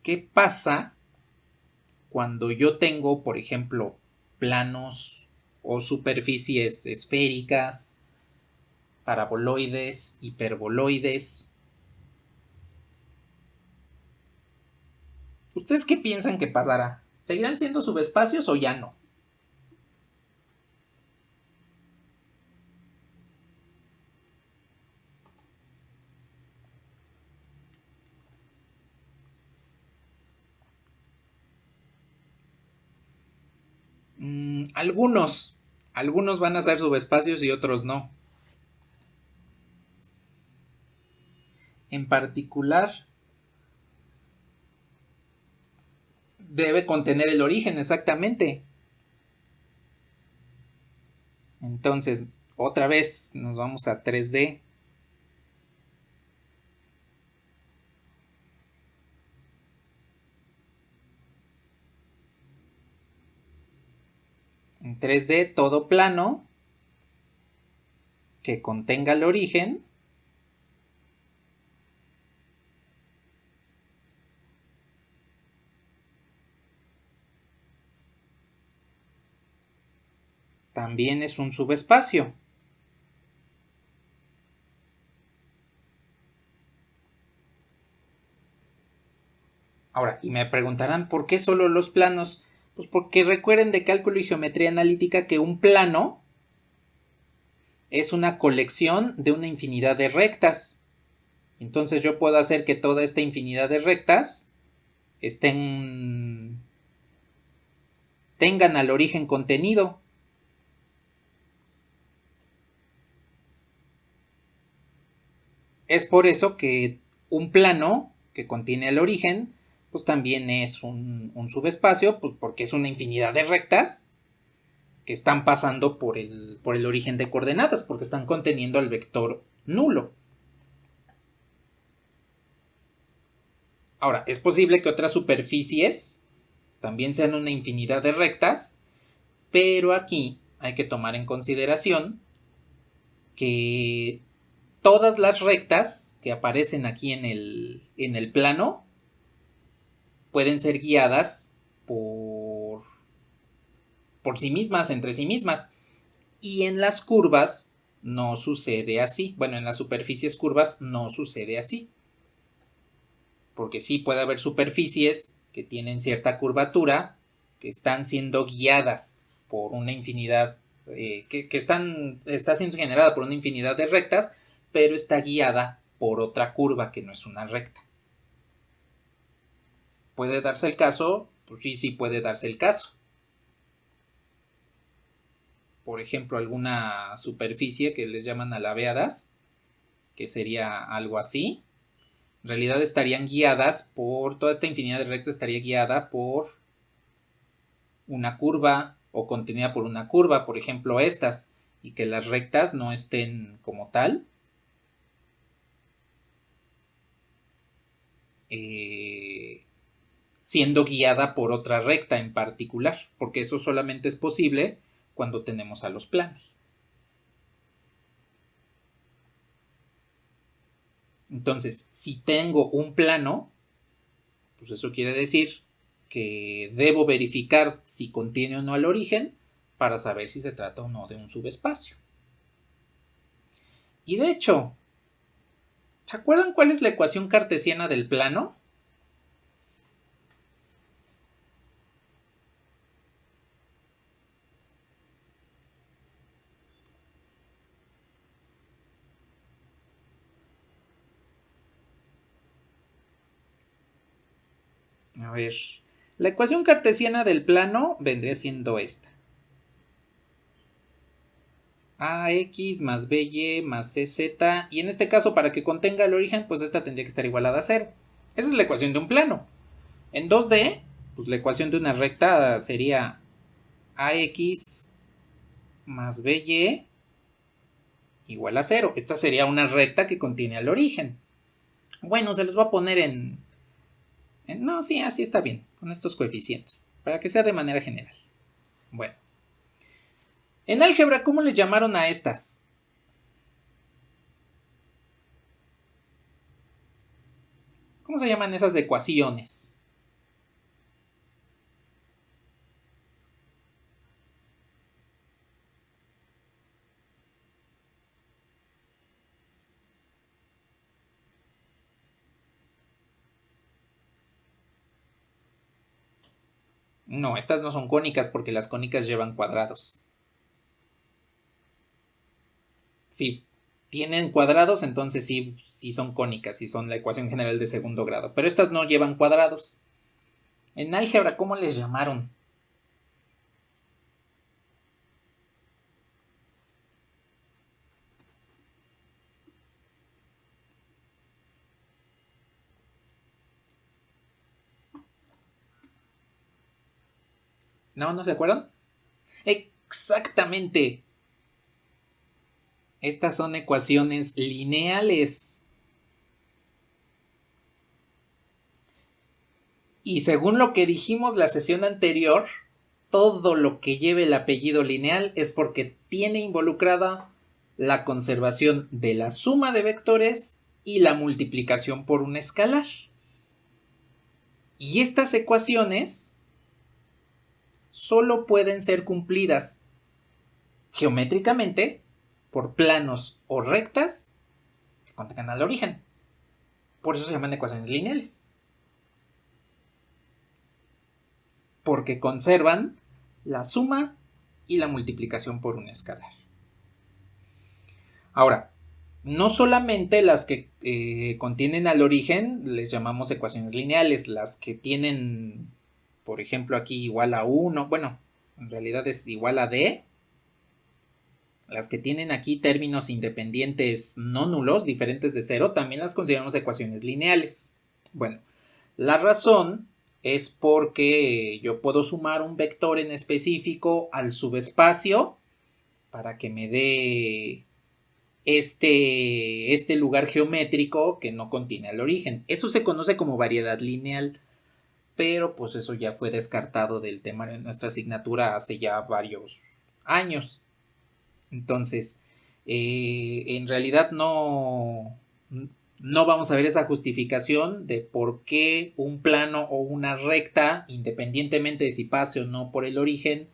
¿Qué pasa cuando yo tengo, por ejemplo, planos o superficies esféricas, paraboloides, hiperboloides? ¿Ustedes qué piensan que pasará? ¿Seguirán siendo subespacios o ya no? Algunos van a ser subespacios y otros no. En particular, debe contener el origen exactamente. Entonces, otra vez nos vamos a 3D. En 3D, todo plano que contenga el origen también es un subespacio. Ahora, y me preguntarán, ¿por qué solo los planos? Pues porque recuerden de cálculo y geometría analítica que un plano es una colección de una infinidad de rectas. Entonces yo puedo hacer que toda esta infinidad de rectas tengan al origen contenido. Es por eso que un plano que contiene el origen, pues también es un subespacio, pues porque es una infinidad de rectas que están pasando por el origen de coordenadas, porque están conteniendo el vector nulo. Ahora, es posible que otras superficies también sean una infinidad de rectas, pero aquí hay que tomar en consideración que todas las rectas que aparecen aquí en el plano pueden ser guiadas por sí mismas, entre sí mismas. Y en las curvas no sucede así. Bueno, en las superficies curvas no sucede así. Porque sí puede haber superficies que tienen cierta curvatura, que están siendo guiadas por una infinidad, está siendo generada por una infinidad de rectas, pero está guiada por otra curva que no es una recta. ¿Puede darse el caso? Pues sí puede darse el caso. Por ejemplo, alguna superficie que les llaman alabeadas, que sería algo así. En realidad estarían guiadas por, toda esta infinidad de rectas estaría guiada por una curva o contenida por una curva, por ejemplo estas, y que las rectas no estén como tal siendo guiada por otra recta en particular, porque eso solamente es posible cuando tenemos a los planos. Entonces, si tengo un plano, pues eso quiere decir que debo verificar si contiene o no el origen para saber si se trata o no de un subespacio. Y de hecho, ¿se acuerdan cuál es la ecuación cartesiana del plano? A ver, la ecuación cartesiana del plano vendría siendo esta. AX más BY más CZ, y en este caso para que contenga el origen, pues esta tendría que estar igualada a 0. Esa es la ecuación de un plano. En 2D, pues la ecuación de una recta sería AX más BY igual a 0. Esta sería una recta que contiene al origen. Bueno, se los voy a poner no, sí, así está bien, con estos coeficientes, para que sea de manera general. Bueno. En álgebra, ¿cómo le llamaron a estas? ¿Cómo se llaman esas ecuaciones? No, estas no son cónicas porque las cónicas llevan cuadrados. Si tienen cuadrados, entonces sí son cónicas y son la ecuación general de segundo grado. Pero estas no llevan cuadrados. En álgebra, ¿cómo les llamaron? ¿No? ¿No se acuerdan? Exactamente. Estas son ecuaciones lineales. Y según lo que dijimos la sesión anterior, todo lo que lleve el apellido lineal es porque tiene involucrada la conservación de la suma de vectores y la multiplicación por un escalar. Y estas ecuaciones solo pueden ser cumplidas geométricamente por planos o rectas que contengan al origen. Por eso se llaman ecuaciones lineales. Porque conservan la suma y la multiplicación por un escalar. Ahora, no solamente las que contienen al origen les llamamos ecuaciones lineales, las que tienen, por ejemplo, aquí igual a 1, bueno, en realidad es igual a D, las que tienen aquí términos independientes no nulos, diferentes de 0, también las consideramos ecuaciones lineales. Bueno, la razón es porque yo puedo sumar un vector en específico al subespacio para que me dé este lugar geométrico que no contiene el origen. Eso se conoce como variedad lineal, pero pues eso ya fue descartado del tema de nuestra asignatura hace ya varios años. Entonces, en realidad no vamos a ver esa justificación de por qué un plano o una recta, independientemente de si pase o no por el origen,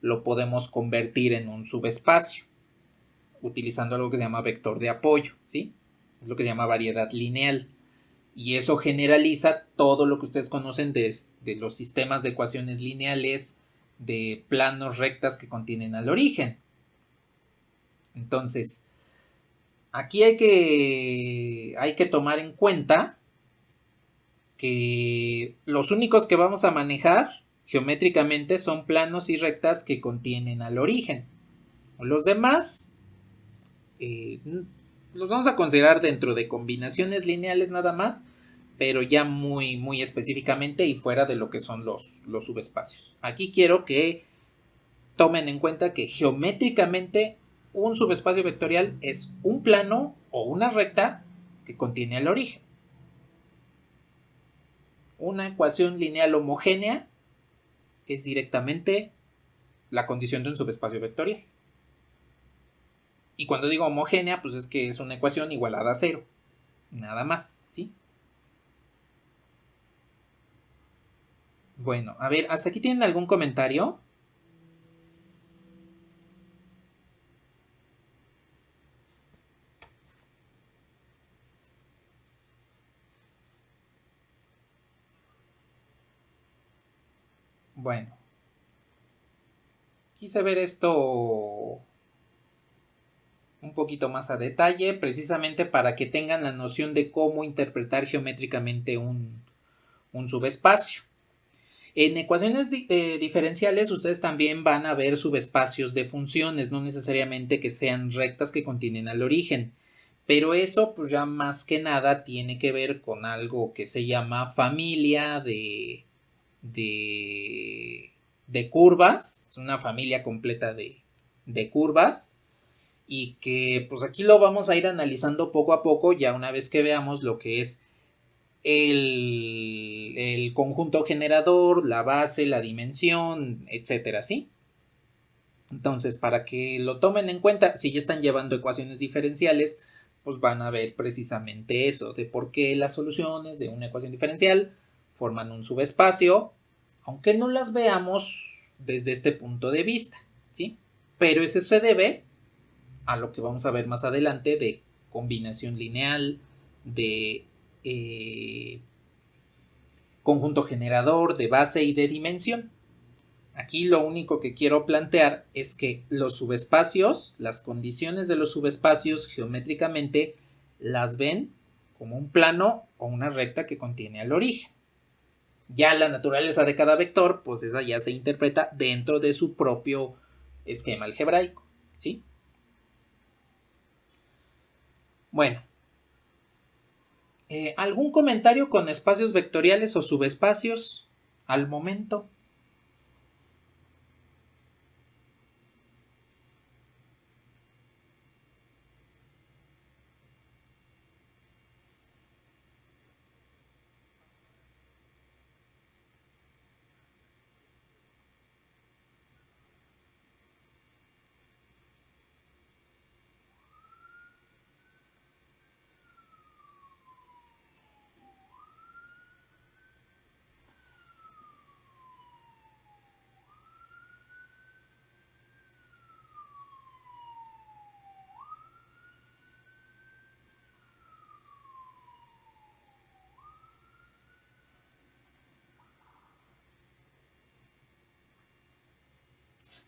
lo podemos convertir en un subespacio, utilizando algo que se llama vector de apoyo, ¿sí? Es lo que se llama variedad lineal. Y eso generaliza todo lo que ustedes conocen de los sistemas de ecuaciones lineales, de planos rectas que contienen al origen. Entonces, aquí hay que tomar en cuenta que los únicos que vamos a manejar geométricamente son planos y rectas que contienen al origen. Los demás los vamos a considerar dentro de combinaciones lineales nada más, pero ya muy, muy específicamente y fuera de lo que son los subespacios. Aquí quiero que tomen en cuenta que geométricamente un subespacio vectorial es un plano o una recta que contiene el origen. Una ecuación lineal homogénea es directamente la condición de un subespacio vectorial. Y cuando digo homogénea, pues es que es una ecuación igualada a cero. Nada más, ¿sí? Bueno, a ver, ¿hasta aquí tienen algún comentario? Bueno, quise ver esto un poquito más a detalle, precisamente para que tengan la noción de cómo interpretar geométricamente un subespacio. En ecuaciones diferenciales ustedes también van a ver subespacios de funciones, no necesariamente que sean rectas que contienen al origen, pero eso pues ya más que nada tiene que ver con algo que se llama familia de curvas, es una familia completa de curvas y que pues aquí lo vamos a ir analizando poco a poco ya una vez que veamos lo que es el conjunto generador, la base, la dimensión, etcétera, ¿sí? Entonces, para que lo tomen en cuenta, si ya están llevando ecuaciones diferenciales, pues van a ver precisamente eso, de por qué las soluciones de una ecuación diferencial forman un subespacio, aunque no las veamos desde este punto de vista, ¿sí? Pero eso se debe a lo que vamos a ver más adelante de combinación lineal, de conjunto generador, de base y de dimensión. Aquí lo único que quiero plantear es que los subespacios, las condiciones de los subespacios geométricamente las ven como un plano o una recta que contiene al origen. Ya la naturaleza de cada vector, pues esa ya se interpreta dentro de su propio esquema algebraico, ¿sí? Bueno, ¿algún comentario con espacios vectoriales o subespacios al momento?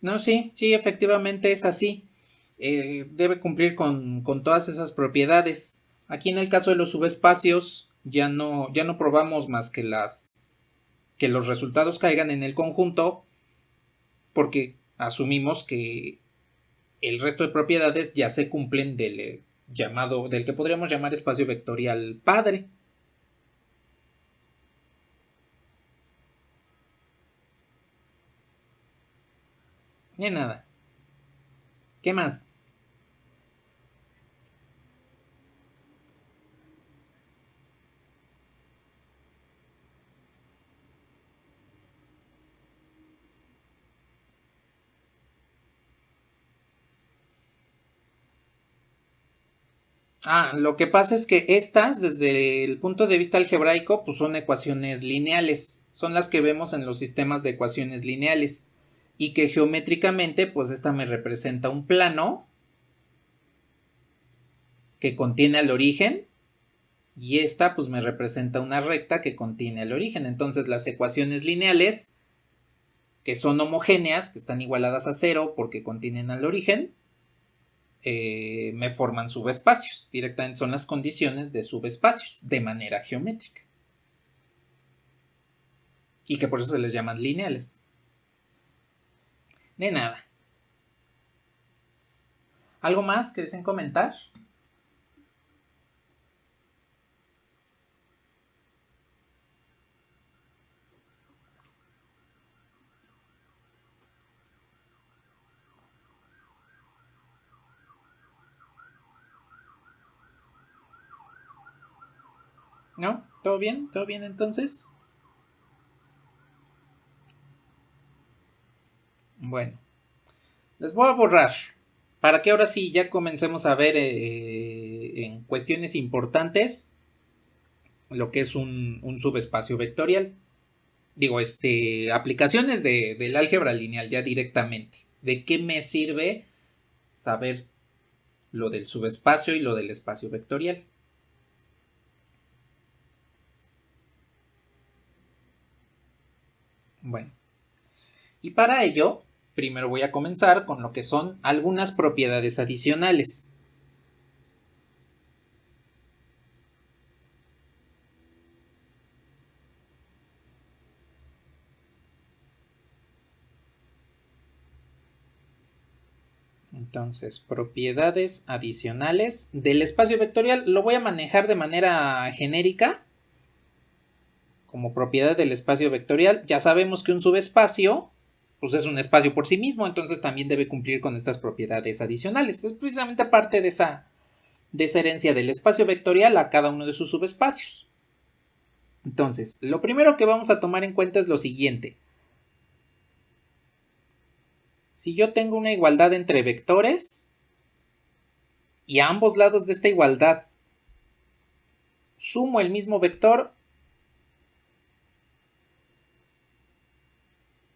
No, sí, sí, efectivamente es así. Debe cumplir con todas esas propiedades. Aquí en el caso de los subespacios ya no probamos más que que los resultados caigan en el conjunto porque asumimos que el resto de propiedades ya se cumplen del que podríamos llamar espacio vectorial padre. Ni nada. ¿Qué más? Lo que pasa es que estas, desde el punto de vista algebraico, pues son ecuaciones lineales. Son las que vemos en los sistemas de ecuaciones lineales. Y que geométricamente, pues esta me representa un plano que contiene al origen. Y esta, pues me representa una recta que contiene al origen. Entonces, las ecuaciones lineales, que son homogéneas, que están igualadas a cero porque contienen al origen, me forman subespacios. Directamente son las condiciones de subespacios de manera geométrica. Y que por eso se les llaman lineales. De nada. ¿Algo más que deseen comentar? ¿No? ¿Todo bien? ¿Todo bien entonces? Bueno, les voy a borrar para que ahora sí ya comencemos a ver en cuestiones importantes lo que es un subespacio vectorial. Digo, aplicaciones del álgebra lineal ya directamente. ¿De qué me sirve saber lo del subespacio y lo del espacio vectorial? Bueno, y para ello, primero voy a comenzar con lo que son algunas propiedades adicionales. Entonces, propiedades adicionales del espacio vectorial lo voy a manejar de manera genérica como propiedad del espacio vectorial. Ya sabemos que un subespacio pues es un espacio por sí mismo, entonces también debe cumplir con estas propiedades adicionales. Es precisamente parte de esa herencia del espacio vectorial a cada uno de sus subespacios. Entonces, lo primero que vamos a tomar en cuenta es lo siguiente. Si yo tengo una igualdad entre vectores y a ambos lados de esta igualdad sumo el mismo vector,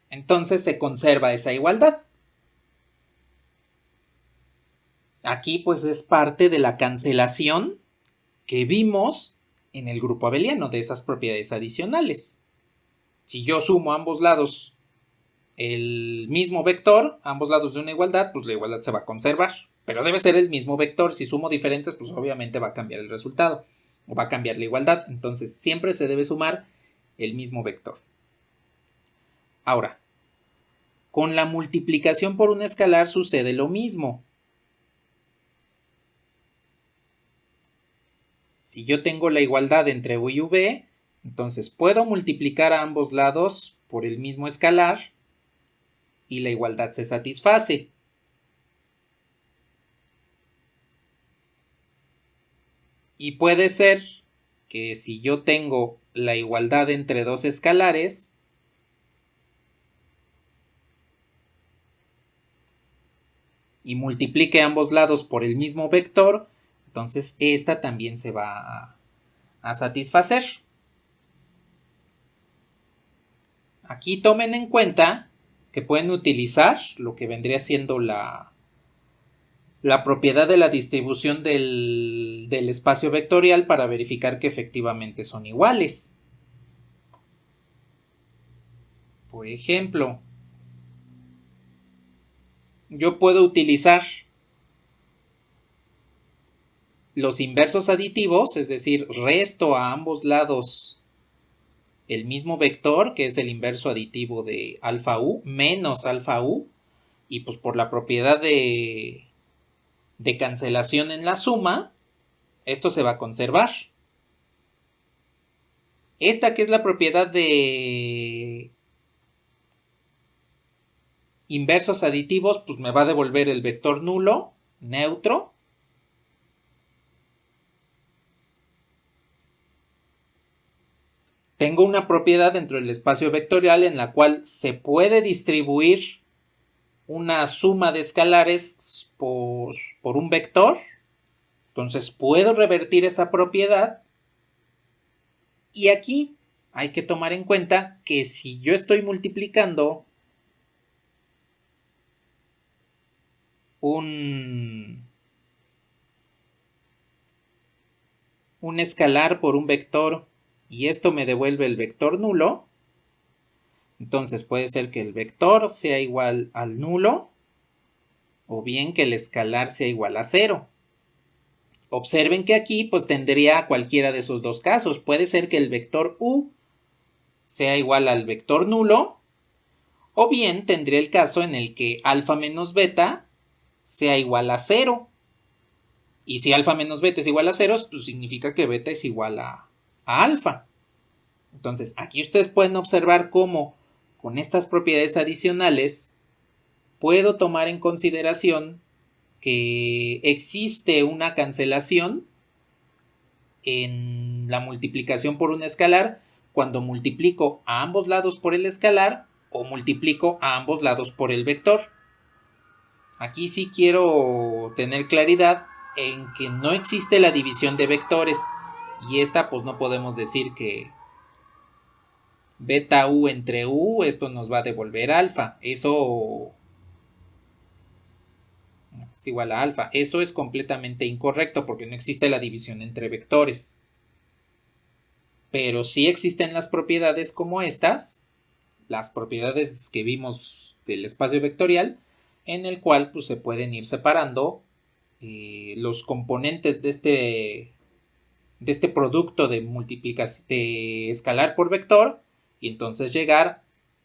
entonces se conserva esa igualdad. Aquí pues es parte de la cancelación que vimos en el grupo abeliano de esas propiedades adicionales. Si yo sumo a ambos lados el mismo vector, a ambos lados de una igualdad, pues la igualdad se va a conservar. Pero debe ser el mismo vector. Si sumo diferentes, pues obviamente va a cambiar el resultado. O va a cambiar la igualdad. Entonces siempre se debe sumar el mismo vector. Ahora, con la multiplicación por un escalar sucede lo mismo. Si yo tengo la igualdad entre u y v, entonces puedo multiplicar a ambos lados por el mismo escalar y la igualdad se satisface. Y puede ser que si yo tengo la igualdad entre dos escalares, y multiplique ambos lados por el mismo vector, entonces esta también se va a satisfacer. Aquí tomen en cuenta que pueden utilizar lo que vendría siendo la propiedad de la distribución del espacio vectorial para verificar que efectivamente son iguales. Por ejemplo, yo puedo utilizar los inversos aditivos, es decir, resto a ambos lados el mismo vector, que es el inverso aditivo de alfa u, menos alfa u, y pues por la propiedad de cancelación en la suma, esto se va a conservar. Esta que es la propiedad de inversos aditivos, pues me va a devolver el vector nulo, neutro. Tengo una propiedad dentro del espacio vectorial en la cual se puede distribuir una suma de escalares por un vector. Entonces puedo revertir esa propiedad. Y aquí hay que tomar en cuenta que si yo estoy multiplicando un escalar por un vector y esto me devuelve el vector nulo, entonces puede ser que el vector sea igual al nulo o bien que el escalar sea igual a 0. Observen que aquí pues tendría a cualquiera de esos dos casos. Puede ser que el vector u sea igual al vector nulo, o bien tendría el caso en el que alfa menos beta sea igual a 0. Y si alfa menos beta es igual a 0, pues significa que beta es igual a alfa. Entonces, aquí ustedes pueden observar cómo con estas propiedades adicionales puedo tomar en consideración que existe una cancelación en la multiplicación por un escalar cuando multiplico a ambos lados por el escalar o multiplico a ambos lados por el vector. Aquí sí quiero tener claridad en que no existe la división de vectores y esta pues no podemos decir que beta u entre u esto nos va a devolver alfa, eso es igual a alfa, eso es completamente incorrecto porque no existe la división entre vectores, pero sí existen las propiedades como estas, las propiedades que vimos del espacio vectorial, en el cual pues, se pueden ir separando los componentes de este producto de multiplicación de escalar por vector y entonces llegar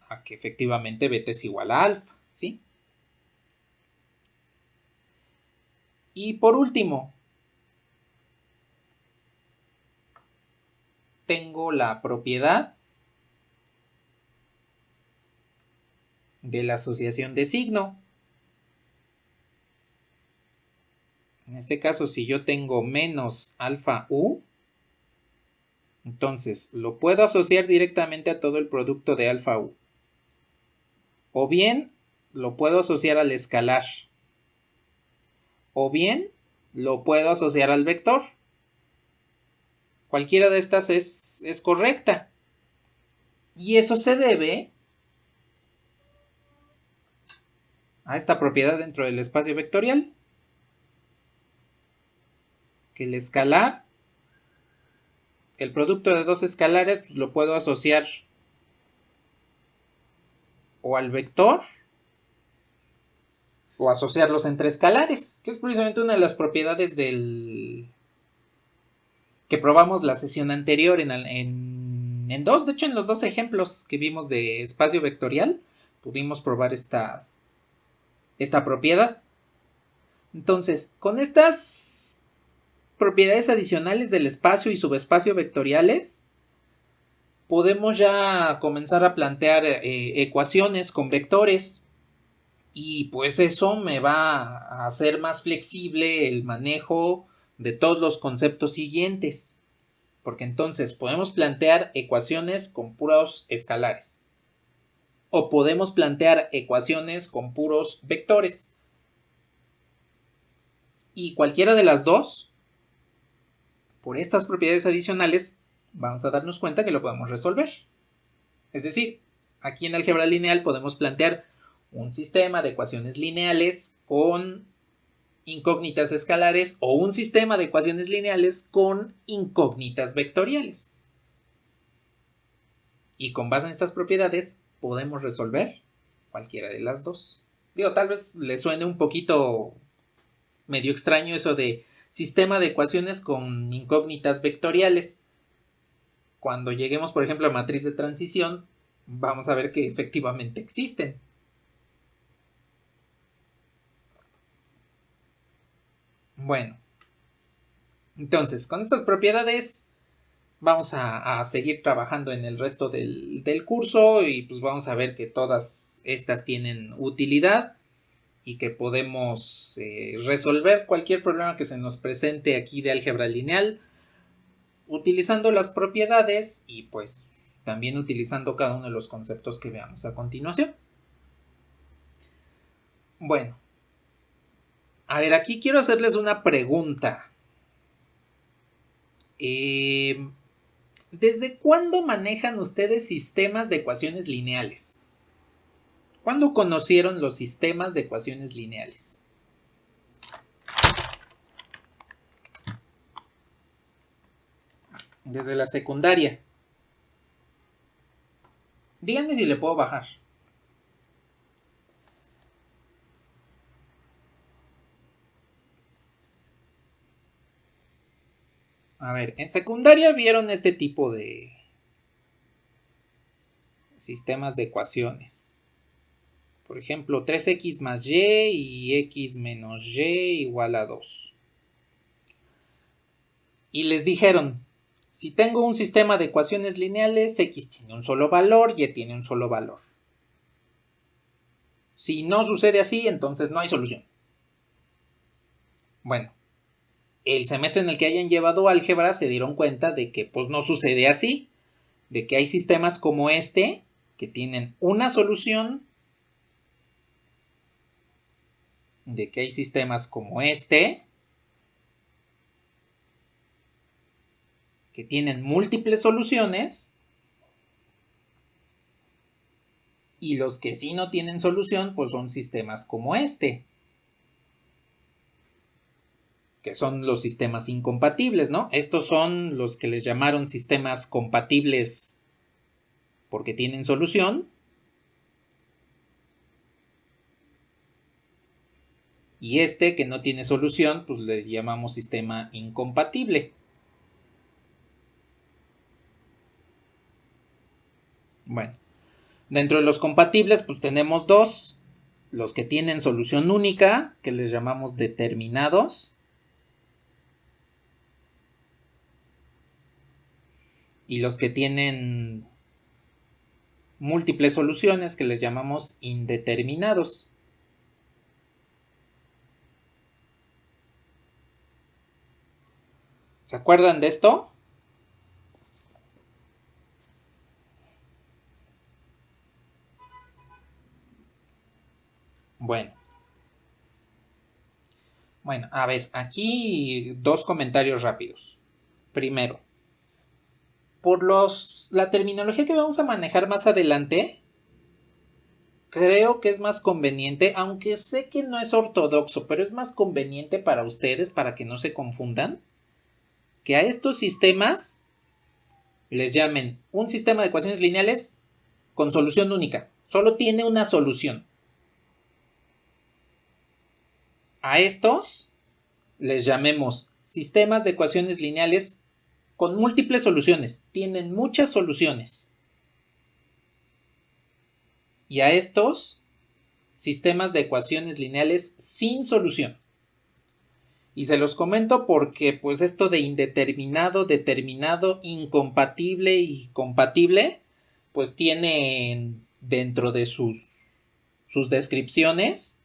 a que efectivamente beta es igual a alfa, ¿sí? Y por último, tengo la propiedad de la asociación de signo. En este caso, si yo tengo menos alfa u, entonces lo puedo asociar directamente a todo el producto de alfa u. O bien lo puedo asociar al escalar. O bien lo puedo asociar al vector. Cualquiera de estas es correcta. Y eso se debe a esta propiedad dentro del espacio vectorial. Que el escalar, el producto de dos escalares, pues lo puedo asociar o al vector o asociarlos entre escalares, que es precisamente una de las propiedades del que probamos la sesión anterior en dos, de hecho en los dos ejemplos que vimos de espacio vectorial, pudimos probar esta propiedad. Entonces, con estas propiedades adicionales del espacio y subespacio vectoriales, podemos ya comenzar a plantear ecuaciones con vectores y pues eso me va a hacer más flexible el manejo de todos los conceptos siguientes, porque entonces podemos plantear ecuaciones con puros escalares o podemos plantear ecuaciones con puros vectores y cualquiera de las dos, por estas propiedades adicionales, vamos a darnos cuenta que lo podemos resolver. Es decir, aquí en álgebra lineal podemos plantear un sistema de ecuaciones lineales con incógnitas escalares o un sistema de ecuaciones lineales con incógnitas vectoriales. Y con base en estas propiedades podemos resolver cualquiera de las dos. Digo, tal vez le suene un poquito medio extraño eso de sistema de ecuaciones con incógnitas vectoriales. Cuando lleguemos, por ejemplo, a matriz de transición, vamos a ver que efectivamente existen. Bueno, entonces, con estas propiedades vamos a seguir trabajando en el resto del curso y pues vamos a ver que todas estas tienen utilidad y que podemos resolver cualquier problema que se nos presente aquí de álgebra lineal utilizando las propiedades y pues también utilizando cada uno de los conceptos que veamos a continuación. Bueno, a ver, aquí quiero hacerles una pregunta. ¿Desde cuándo manejan ustedes sistemas de ecuaciones lineales? ¿Cuándo conocieron los sistemas de ecuaciones lineales? Desde la secundaria. Díganme si le puedo bajar. A ver, en secundaria vieron este tipo de sistemas de ecuaciones. Por ejemplo, 3x más y y x menos y igual a 2. Y les dijeron, si tengo un sistema de ecuaciones lineales, x tiene un solo valor, y tiene un solo valor. Si no sucede así, entonces no hay solución. Bueno, el semestre en el que hayan llevado álgebra se dieron cuenta de que pues no sucede así, de que hay sistemas como este que tienen una solución, de que hay sistemas como este que tienen múltiples soluciones, y los que sí no tienen solución pues son sistemas como este, que son los sistemas incompatibles, ¿no? Estos son los que les llamaron sistemas compatibles porque tienen solución. Y este que no tiene solución, pues le llamamos sistema incompatible. Bueno, dentro de los compatibles, pues tenemos dos. Los que tienen solución única, que les llamamos determinados. Y los que tienen múltiples soluciones, que les llamamos indeterminados. ¿Se acuerdan de esto? Bueno, a ver, aquí dos comentarios rápidos. Primero, por la terminología que vamos a manejar más adelante, creo que es más conveniente, aunque sé que no es ortodoxo, pero es más conveniente para ustedes, para que no se confundan, que a estos sistemas les llamen un sistema de ecuaciones lineales con solución única. Solo tiene una solución. A estos les llamemos sistemas de ecuaciones lineales con múltiples soluciones. Tienen muchas soluciones. Y a estos, sistemas de ecuaciones lineales sin solución. Y se los comento porque pues esto de indeterminado, determinado, incompatible y compatible, pues tiene dentro de sus descripciones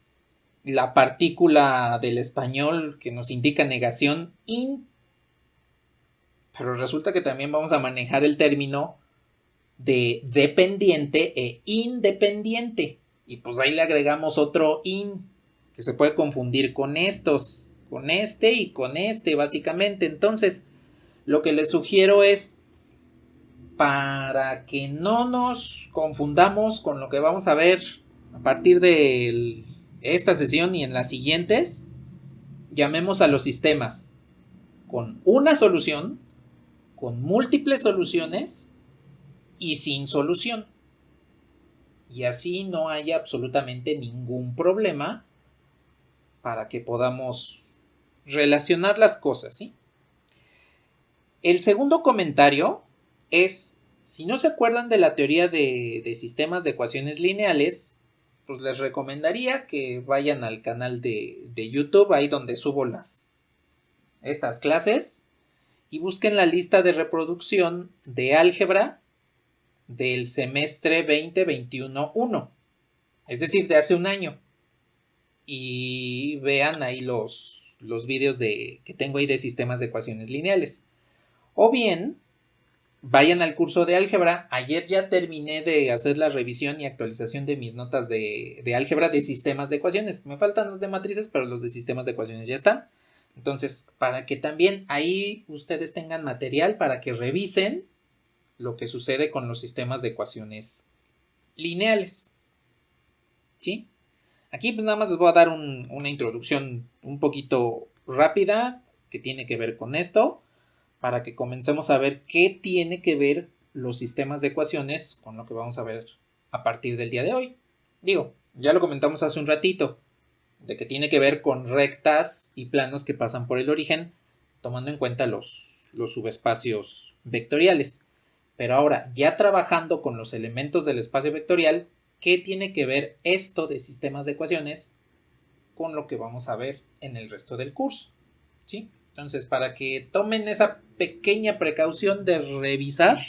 la partícula del español que nos indica negación in, pero resulta que también vamos a manejar el término de dependiente e independiente. Y pues ahí le agregamos otro in, que se puede confundir con estos, con este y con este, básicamente. Entonces, lo que les sugiero es, para que no nos confundamos con lo que vamos a ver a partir de esta sesión y en las siguientes, llamemos a los sistemas con una solución, con múltiples soluciones y sin solución. Y así no haya absolutamente ningún problema para que podamos relacionar las cosas, ¿sí? El segundo comentario es, si no se acuerdan de la teoría de sistemas de ecuaciones lineales, pues les recomendaría que vayan al canal de YouTube, ahí donde subo estas clases, y busquen la lista de reproducción de álgebra del semestre 2021-1, es decir, de hace un año. Y vean ahí los vídeos que tengo ahí de sistemas de ecuaciones lineales. O bien, vayan al curso de álgebra. Ayer ya terminé de hacer la revisión y actualización de mis notas de álgebra de sistemas de ecuaciones. Me faltan los de matrices, pero los de sistemas de ecuaciones ya están. Entonces, para que también ahí ustedes tengan material para que revisen lo que sucede con los sistemas de ecuaciones lineales. ¿Sí? Aquí pues nada más les voy a dar una introducción un poquito rápida que tiene que ver con esto, para que comencemos a ver qué tiene que ver los sistemas de ecuaciones con lo que vamos a ver a partir del día de hoy. Digo, ya lo comentamos hace un ratito, de que tiene que ver con rectas y planos que pasan por el origen, tomando en cuenta los subespacios vectoriales. Pero ahora, ya trabajando con los elementos del espacio vectorial, ¿qué tiene que ver esto de sistemas de ecuaciones con lo que vamos a ver en el resto del curso? ¿Sí? Entonces, para que tomen esa pequeña precaución de revisar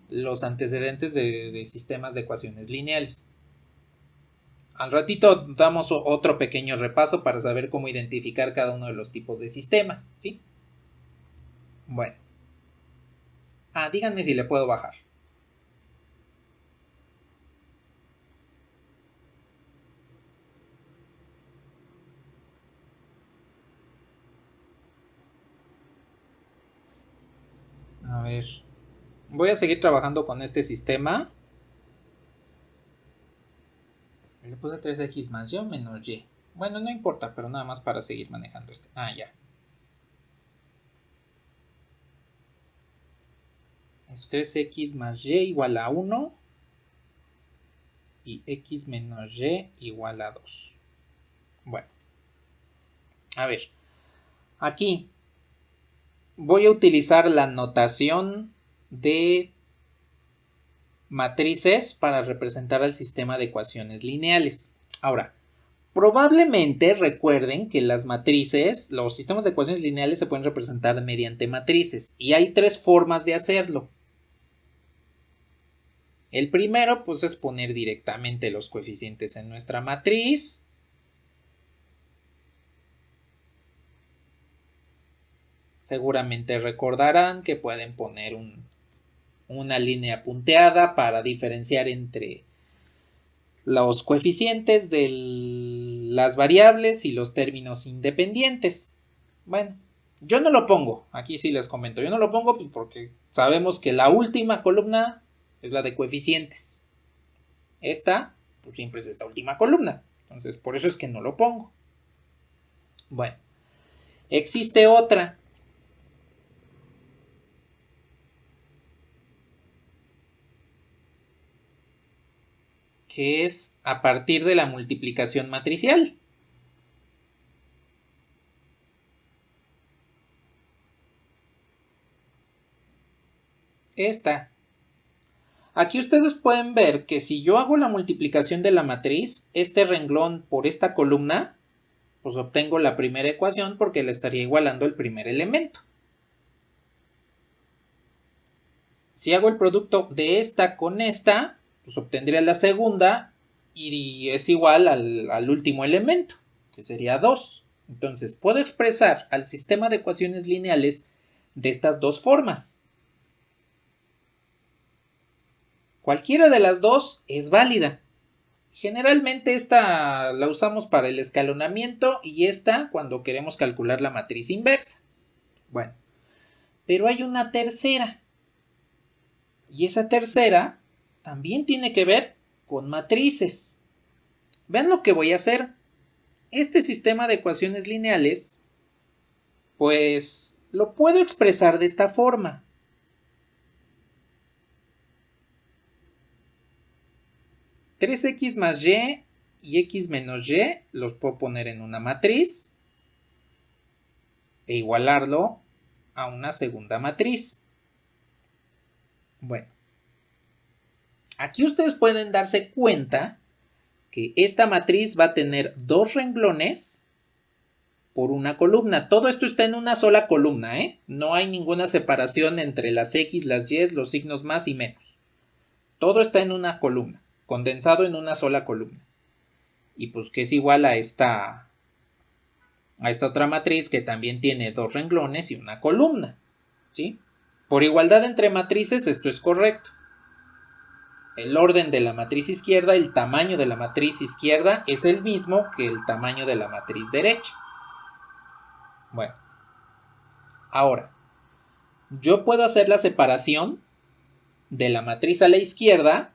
los antecedentes de sistemas de ecuaciones lineales. Al ratito damos otro pequeño repaso para saber cómo identificar cada uno de los tipos de sistemas, ¿sí? Bueno. Díganme si le puedo bajar. A ver. Voy a seguir trabajando con este sistema. Le puse 3x más y o menos y. Bueno, no importa, pero nada más para seguir manejando este. Ya. Es 3x más y igual a 1 y x menos y igual a 2. Bueno. A ver. Aquí voy a utilizar la notación de matrices para representar el sistema de ecuaciones lineales. Ahora, probablemente recuerden que las matrices, los sistemas de ecuaciones lineales se pueden representar mediante matrices y hay tres formas de hacerlo. El primero, pues, es poner directamente los coeficientes en nuestra matriz. Seguramente recordarán que pueden poner una línea punteada para diferenciar entre los coeficientes de las variables y los términos independientes. Bueno, yo no lo pongo, aquí sí les comento, yo no lo pongo porque sabemos que la última columna es la de coeficientes. Esta, pues siempre es esta última columna, entonces por eso es que no lo pongo. Bueno, existe otra. Que es a partir de la multiplicación matricial. Esta. Aquí ustedes pueden ver que si yo hago la multiplicación de la matriz, este renglón por esta columna, pues obtengo la primera ecuación porque le estaría igualando el primer elemento. Si hago el producto de esta con esta, pues obtendría la segunda y es igual al último elemento, que sería 2. Entonces puedo expresar al sistema de ecuaciones lineales de estas dos formas. Cualquiera de las dos es válida. Generalmente esta la usamos para el escalonamiento y esta cuando queremos calcular la matriz inversa. Bueno, pero hay una tercera. Y esa tercera también tiene que ver con matrices. Vean lo que voy a hacer. Este sistema de ecuaciones lineales, pues lo puedo expresar de esta forma. (3x más y x menos y los puedo poner en una matriz e igualarlo a una segunda matriz. Bueno, aquí ustedes pueden darse cuenta que esta matriz va a tener dos renglones por una columna. Todo esto está en una sola columna, ¿eh? No hay ninguna separación entre las x, las y, los signos más y menos. Todo está en una columna, condensado en una sola columna. Y pues que es igual a esta otra matriz que también tiene dos renglones y una columna, ¿sí? Por igualdad entre matrices esto es correcto. El orden de la matriz izquierda, el tamaño de la matriz izquierda es el mismo que el tamaño de la matriz derecha. Bueno, ahora, yo puedo hacer la separación de la matriz a la izquierda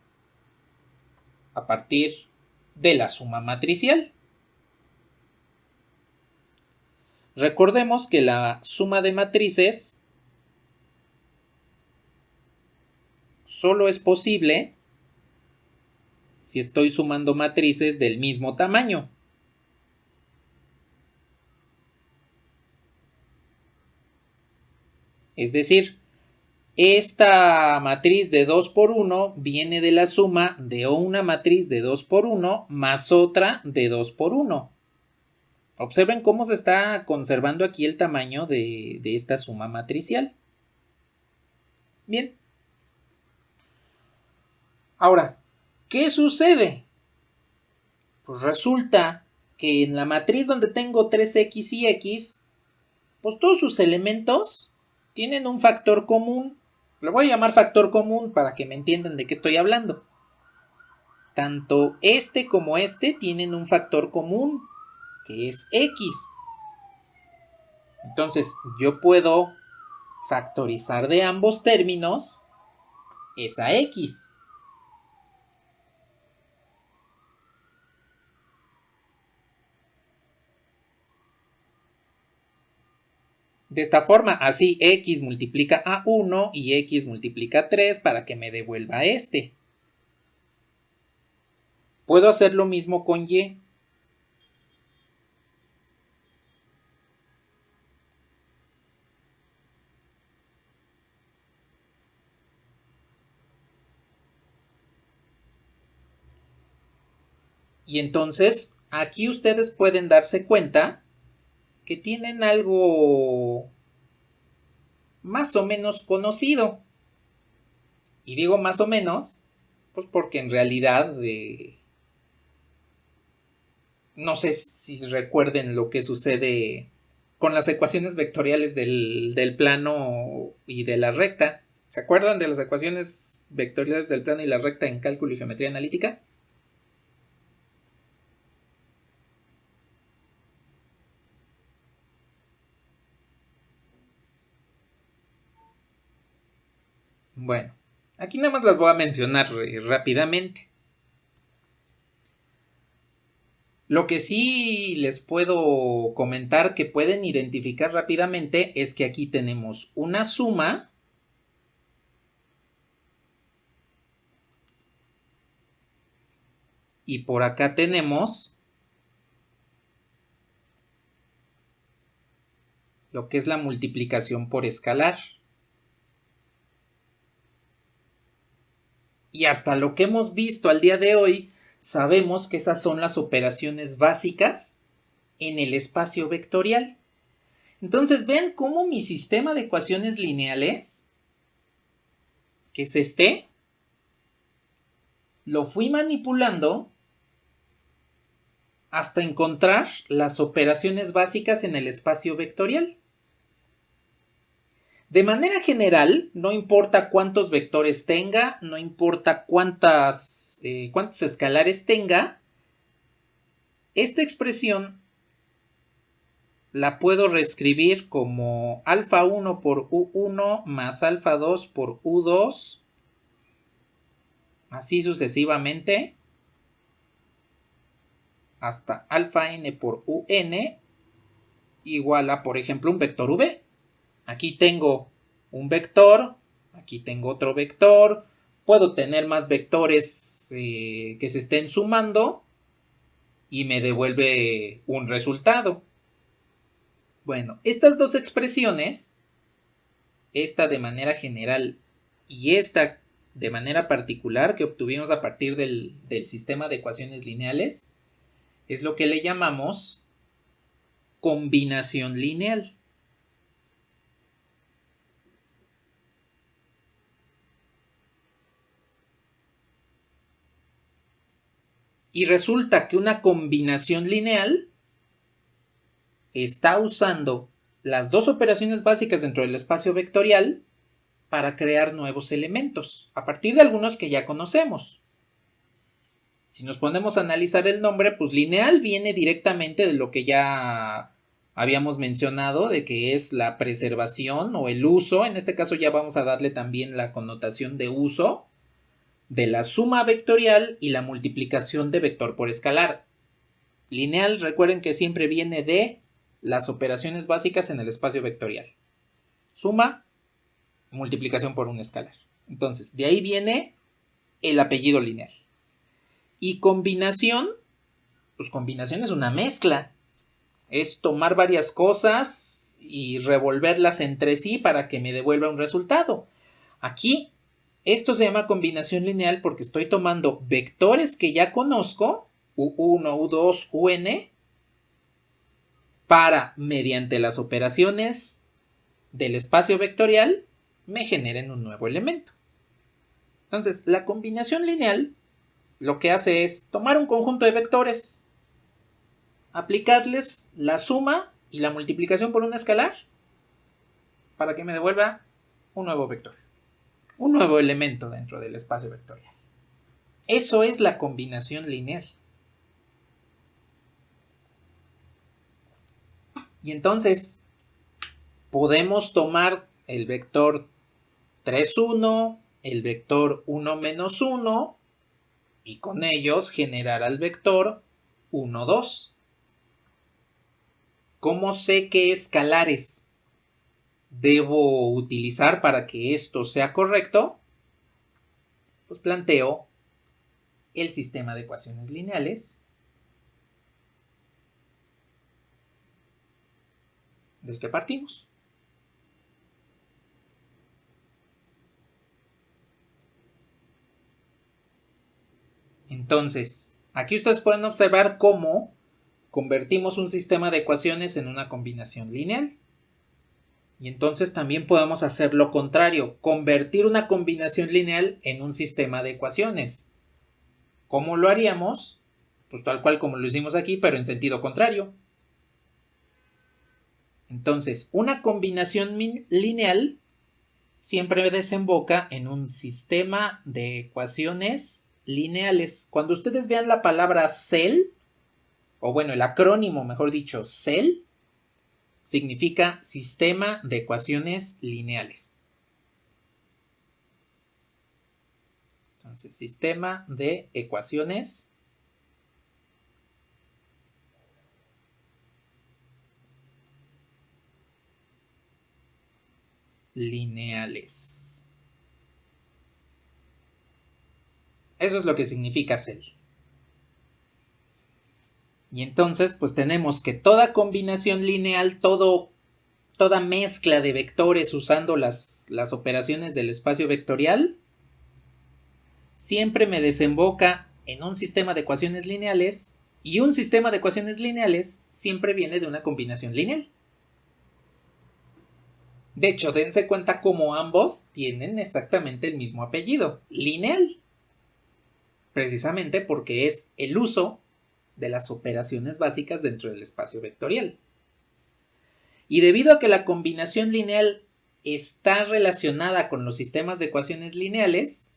a partir de la suma matricial. Recordemos que la suma de matrices solo es posible si estoy sumando matrices del mismo tamaño. Es decir, esta matriz de 2 por 1 viene de la suma de una matriz de 2 por 1 más otra de 2 por 1. Observen cómo se está conservando aquí el tamaño de esta suma matricial. Bien. Ahora, ¿qué sucede? Pues resulta que en la matriz donde tengo 3x y x, pues todos sus elementos tienen un factor común. Lo voy a llamar factor común para que me entiendan de qué estoy hablando. Tanto este como este tienen un factor común, que es x. Entonces yo puedo factorizar de ambos términos esa x. De esta forma, así x multiplica a 1 y x multiplica a 3 para que me devuelva este. Puedo hacer lo mismo con y. Y entonces, aquí ustedes pueden darse cuenta que tienen algo más o menos conocido. Y digo más o menos, pues porque en realidad no sé si recuerden lo que sucede con las ecuaciones vectoriales del plano y de la recta. ¿Se acuerdan de las ecuaciones vectoriales del plano y la recta en cálculo y geometría analítica? Bueno, aquí nada más las voy a mencionar rápidamente. Lo que sí les puedo comentar que pueden identificar rápidamente es que aquí tenemos una suma y por acá tenemos lo que es la multiplicación por escalar. Y hasta lo que hemos visto al día de hoy, sabemos que esas son las operaciones básicas en el espacio vectorial. Entonces, vean cómo mi sistema de ecuaciones lineales, que es este, lo fui manipulando hasta encontrar las operaciones básicas en el espacio vectorial. De manera general, no importa cuántos vectores tenga, no importa cuántos escalares tenga, esta expresión la puedo reescribir como alfa 1 por u1 más alfa 2 por u2, así sucesivamente, hasta alfa n por un igual a, por ejemplo, un vector v. Aquí tengo un vector, aquí tengo otro vector, puedo tener más vectores que se estén sumando y me devuelve un resultado. Bueno, estas dos expresiones, esta de manera general y esta de manera particular que obtuvimos a partir del sistema de ecuaciones lineales, es lo que le llamamos combinación lineal. Y resulta que una combinación lineal está usando las dos operaciones básicas dentro del espacio vectorial para crear nuevos elementos, a partir de algunos que ya conocemos. Si nos ponemos a analizar el nombre, pues lineal viene directamente de lo que ya habíamos mencionado, de que es la preservación o el uso, en este caso ya vamos a darle también la connotación de uso, de la suma vectorial y la multiplicación de vector por escalar. Lineal, recuerden que siempre viene de las operaciones básicas en el espacio vectorial. Suma, multiplicación por un escalar. Entonces, de ahí viene el apellido lineal. Y combinación, pues combinación es una mezcla. Es tomar varias cosas y revolverlas entre sí para que me devuelva un resultado. Aquí, esto se llama combinación lineal porque estoy tomando vectores que ya conozco, u1, u2, un, para, mediante las operaciones del espacio vectorial, me generen un nuevo elemento. Entonces, la combinación lineal lo que hace es tomar un conjunto de vectores, aplicarles la suma y la multiplicación por un escalar para que me devuelva un nuevo vector, un nuevo elemento dentro del espacio vectorial. Eso es la combinación lineal. Y entonces podemos tomar el vector 3, 1, el vector 1 menos 1 y con ellos generar al vector 1, 2. ¿Cómo sé qué escalares debo utilizar para que esto sea correcto? Pues planteo el sistema de ecuaciones lineales del que partimos. Entonces, aquí ustedes pueden observar cómo convertimos un sistema de ecuaciones en una combinación lineal. Y entonces también podemos hacer lo contrario, convertir una combinación lineal en un sistema de ecuaciones. ¿Cómo lo haríamos? Pues tal cual como lo hicimos aquí, pero en sentido contrario. Entonces, una combinación lineal siempre desemboca en un sistema de ecuaciones lineales. Cuando ustedes vean la palabra CEL, o bueno, el acrónimo, mejor dicho, CEL, significa sistema de ecuaciones lineales. Entonces, sistema de ecuaciones lineales. Eso es lo que significa CEL. Y entonces, pues tenemos que toda combinación lineal, toda mezcla de vectores usando las operaciones del espacio vectorial, siempre me desemboca en un sistema de ecuaciones lineales, y un sistema de ecuaciones lineales siempre viene de una combinación lineal. De hecho, dense cuenta cómo ambos tienen exactamente el mismo apellido, lineal, precisamente porque es el uso de las operaciones básicas dentro del espacio vectorial. Y debido a que la combinación lineal está relacionada con los sistemas de ecuaciones lineales,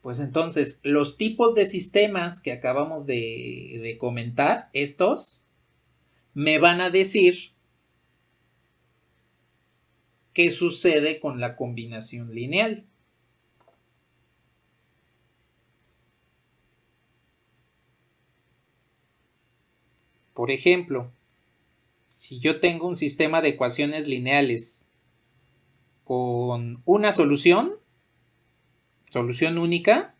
pues entonces los tipos de sistemas que acabamos de comentar, estos, me van a decir qué sucede con la combinación lineal. Por ejemplo, si yo tengo un sistema de ecuaciones lineales con una solución única,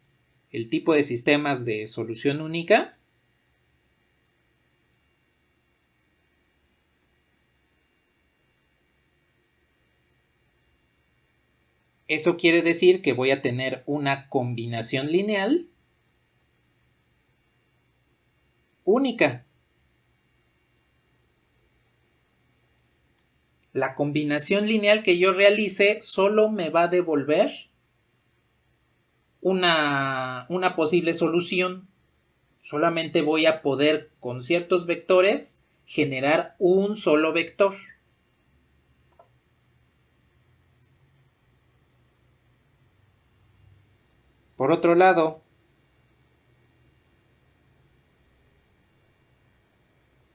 el tipo de sistemas de solución única, eso quiere decir que voy a tener una combinación lineal única. La combinación lineal que yo realice solo me va a devolver una posible solución. Solamente voy a poder con ciertos vectores generar un solo vector. Por otro lado,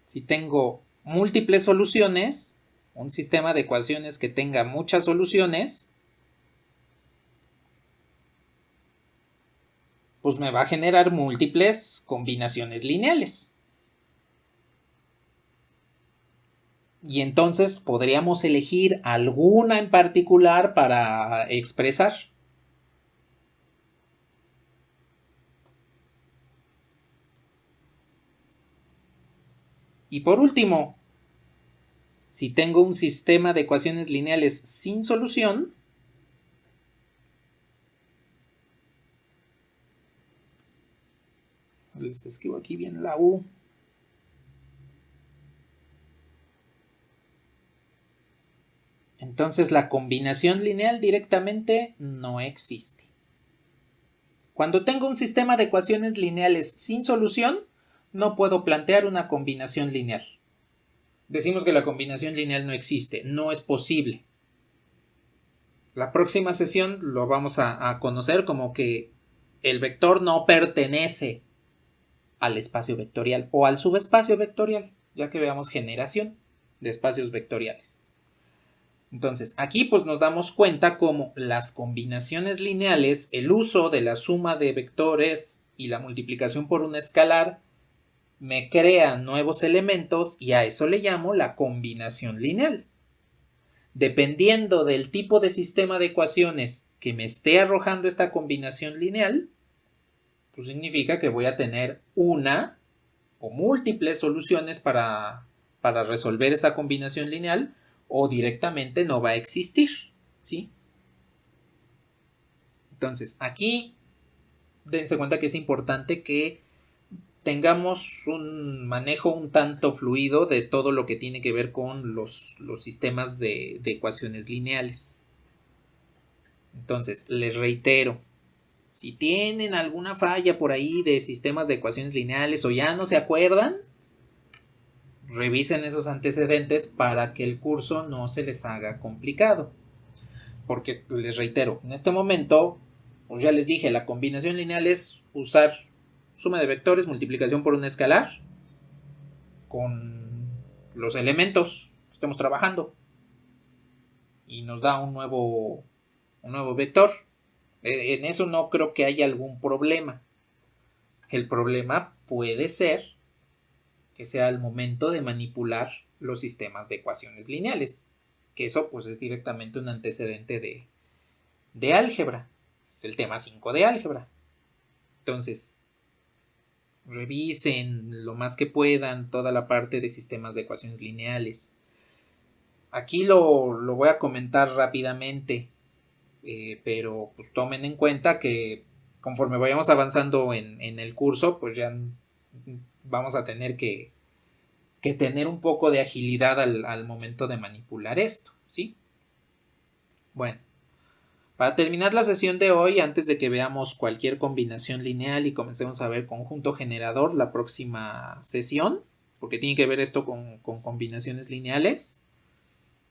si tengo múltiples soluciones, un sistema de ecuaciones que tenga muchas soluciones, pues me va a generar múltiples combinaciones lineales. Y entonces podríamos elegir alguna en particular para expresar. Y por último, si tengo un sistema de ecuaciones lineales sin solución, les escribo aquí bien la U. Entonces la combinación lineal directamente no existe. Cuando tengo un sistema de ecuaciones lineales sin solución, no puedo plantear una combinación lineal. Decimos que la combinación lineal no existe, no es posible. La próxima sesión lo vamos a conocer como que el vector no pertenece al espacio vectorial o al subespacio vectorial, ya que veamos generación de espacios vectoriales. Entonces, aquí pues nos damos cuenta cómo las combinaciones lineales, el uso de la suma de vectores y la multiplicación por un escalar me crean nuevos elementos y a eso le llamo la combinación lineal. Dependiendo del tipo de sistema de ecuaciones que me esté arrojando esta combinación lineal, pues significa que voy a tener una o múltiples soluciones para resolver esa combinación lineal o directamente no va a existir, ¿sí? Entonces, aquí dense cuenta que es importante que tengamos un manejo un tanto fluido de todo lo que tiene que ver con los sistemas de ecuaciones lineales. Entonces, les reitero, si tienen alguna falla por ahí de sistemas de ecuaciones lineales o ya no se acuerdan, revisen esos antecedentes para que el curso no se les haga complicado. Porque les reitero, en este momento, pues ya les dije, la combinación lineal es usar suma de vectores, multiplicación por un escalar con los elementos que estemos trabajando y nos da un nuevo vector. En eso no creo que haya algún problema. El problema puede ser que sea el momento de manipular los sistemas de ecuaciones lineales, que eso pues es directamente un antecedente de álgebra, es el tema 5 de álgebra. Entonces, revisen lo más que puedan toda la parte de sistemas de ecuaciones lineales. Aquí lo voy a comentar rápidamente, pero pues tomen en cuenta que conforme vayamos avanzando en el curso, pues ya vamos a tener que tener un poco de agilidad al momento de manipular esto, ¿sí? Bueno, para terminar la sesión de hoy, antes de que veamos cualquier combinación lineal y comencemos a ver conjunto generador la próxima sesión, porque tiene que ver esto con combinaciones lineales,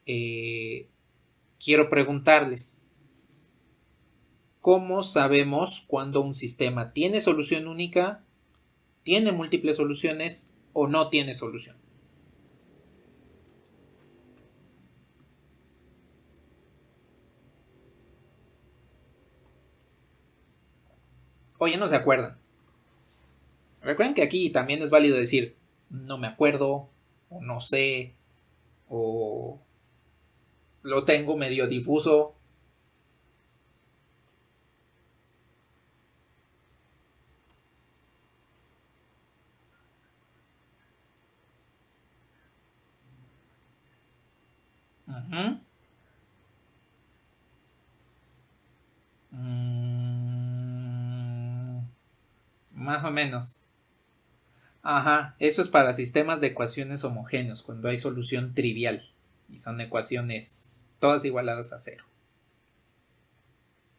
quiero preguntarles, ¿cómo sabemos cuando un sistema tiene solución única, tiene múltiples soluciones o no tiene solución? Oye, no se acuerdan. Recuerden que aquí también es válido decir no me acuerdo, o no sé, o lo tengo medio difuso. Uh-huh. Más o menos. Ajá, eso es para sistemas de ecuaciones homogéneos, cuando hay solución trivial y son ecuaciones todas igualadas a cero.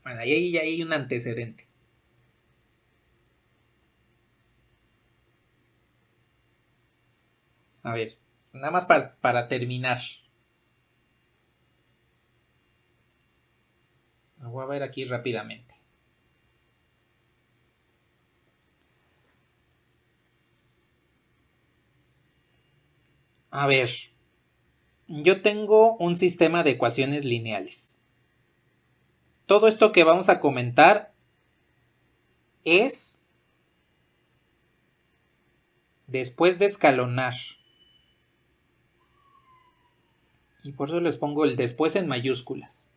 Bueno, ahí ya hay un antecedente. A ver, nada más para terminar. Lo voy a ver aquí rápidamente. A ver, yo tengo un sistema de ecuaciones lineales. Todo esto que vamos a comentar es después de escalonar. Y por eso les pongo el después en mayúsculas.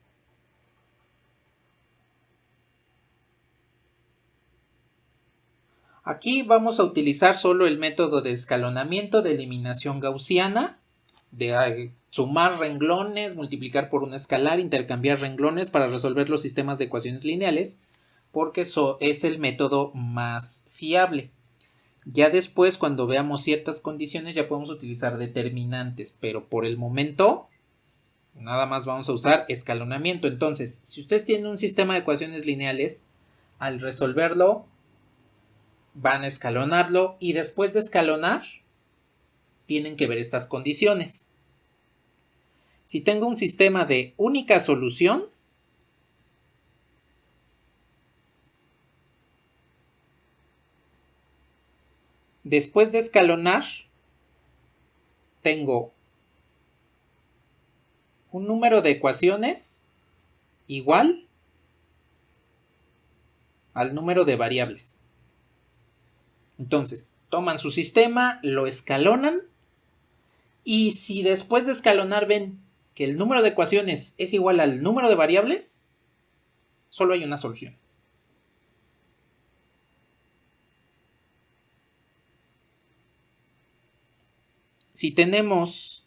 Aquí vamos a utilizar solo el método de escalonamiento de eliminación gaussiana, de sumar renglones, multiplicar por un escalar, intercambiar renglones para resolver los sistemas de ecuaciones lineales, porque eso es el método más fiable. Ya después, cuando veamos ciertas condiciones, ya podemos utilizar determinantes, pero por el momento nada más vamos a usar escalonamiento. Entonces, si ustedes tienen un sistema de ecuaciones lineales, al resolverlo van a escalonarlo y después de escalonar tienen que ver estas condiciones. Si tengo un sistema de única solución, después de escalonar tengo un número de ecuaciones igual al número de variables. Entonces, toman su sistema, lo escalonan y si después de escalonar ven que el número de ecuaciones es igual al número de variables, solo hay una solución. Si tenemos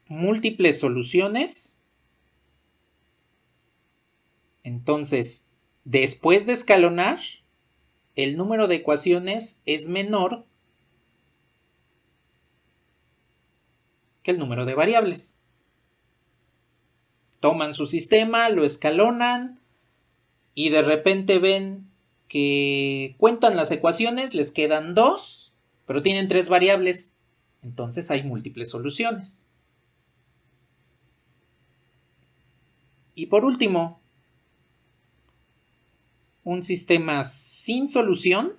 múltiples soluciones, entonces después de escalonar, el número de ecuaciones es menor que el número de variables. Toman su sistema, lo escalonan y de repente ven que cuentan las ecuaciones, les quedan 2, pero tienen 3 variables, entonces hay múltiples soluciones. Y por último, un sistema sin solución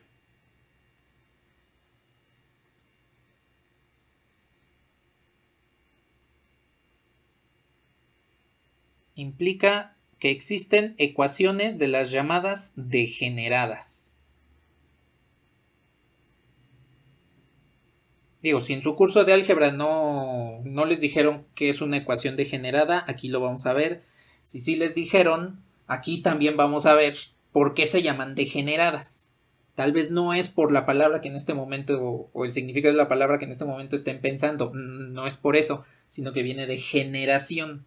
implica que existen ecuaciones de las llamadas degeneradas. Digo, si en su curso de álgebra no les dijeron que es una ecuación degenerada, aquí lo vamos a ver. Si sí les dijeron, aquí también vamos a ver por qué se llaman degeneradas. Tal vez no es por la palabra que en este momento, o el significado de la palabra que en este momento estén pensando, no es por eso, sino que viene de generación.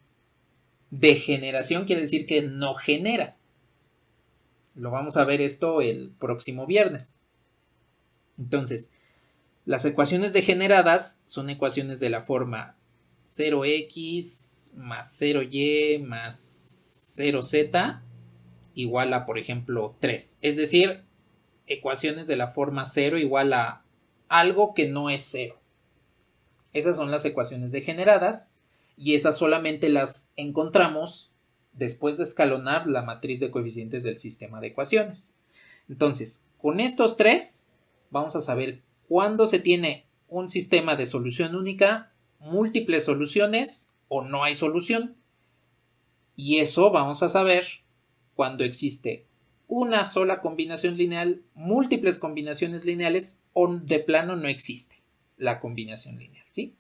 Degeneración quiere decir que no genera. Lo vamos a ver esto el próximo viernes. Entonces, las ecuaciones degeneradas son ecuaciones de la forma 0x más 0y más 0z igual a, por ejemplo, 3. Es decir, ecuaciones de la forma 0 igual a algo que no es 0. Esas son las ecuaciones degeneradas y esas solamente las encontramos después de escalonar la matriz de coeficientes del sistema de ecuaciones. Entonces, con estos 3 vamos a saber cuándo se tiene un sistema de solución única, múltiples soluciones o no hay solución. Y eso vamos a saber cuando existe una sola combinación lineal, múltiples combinaciones lineales o de plano no existe la combinación lineal, ¿sí?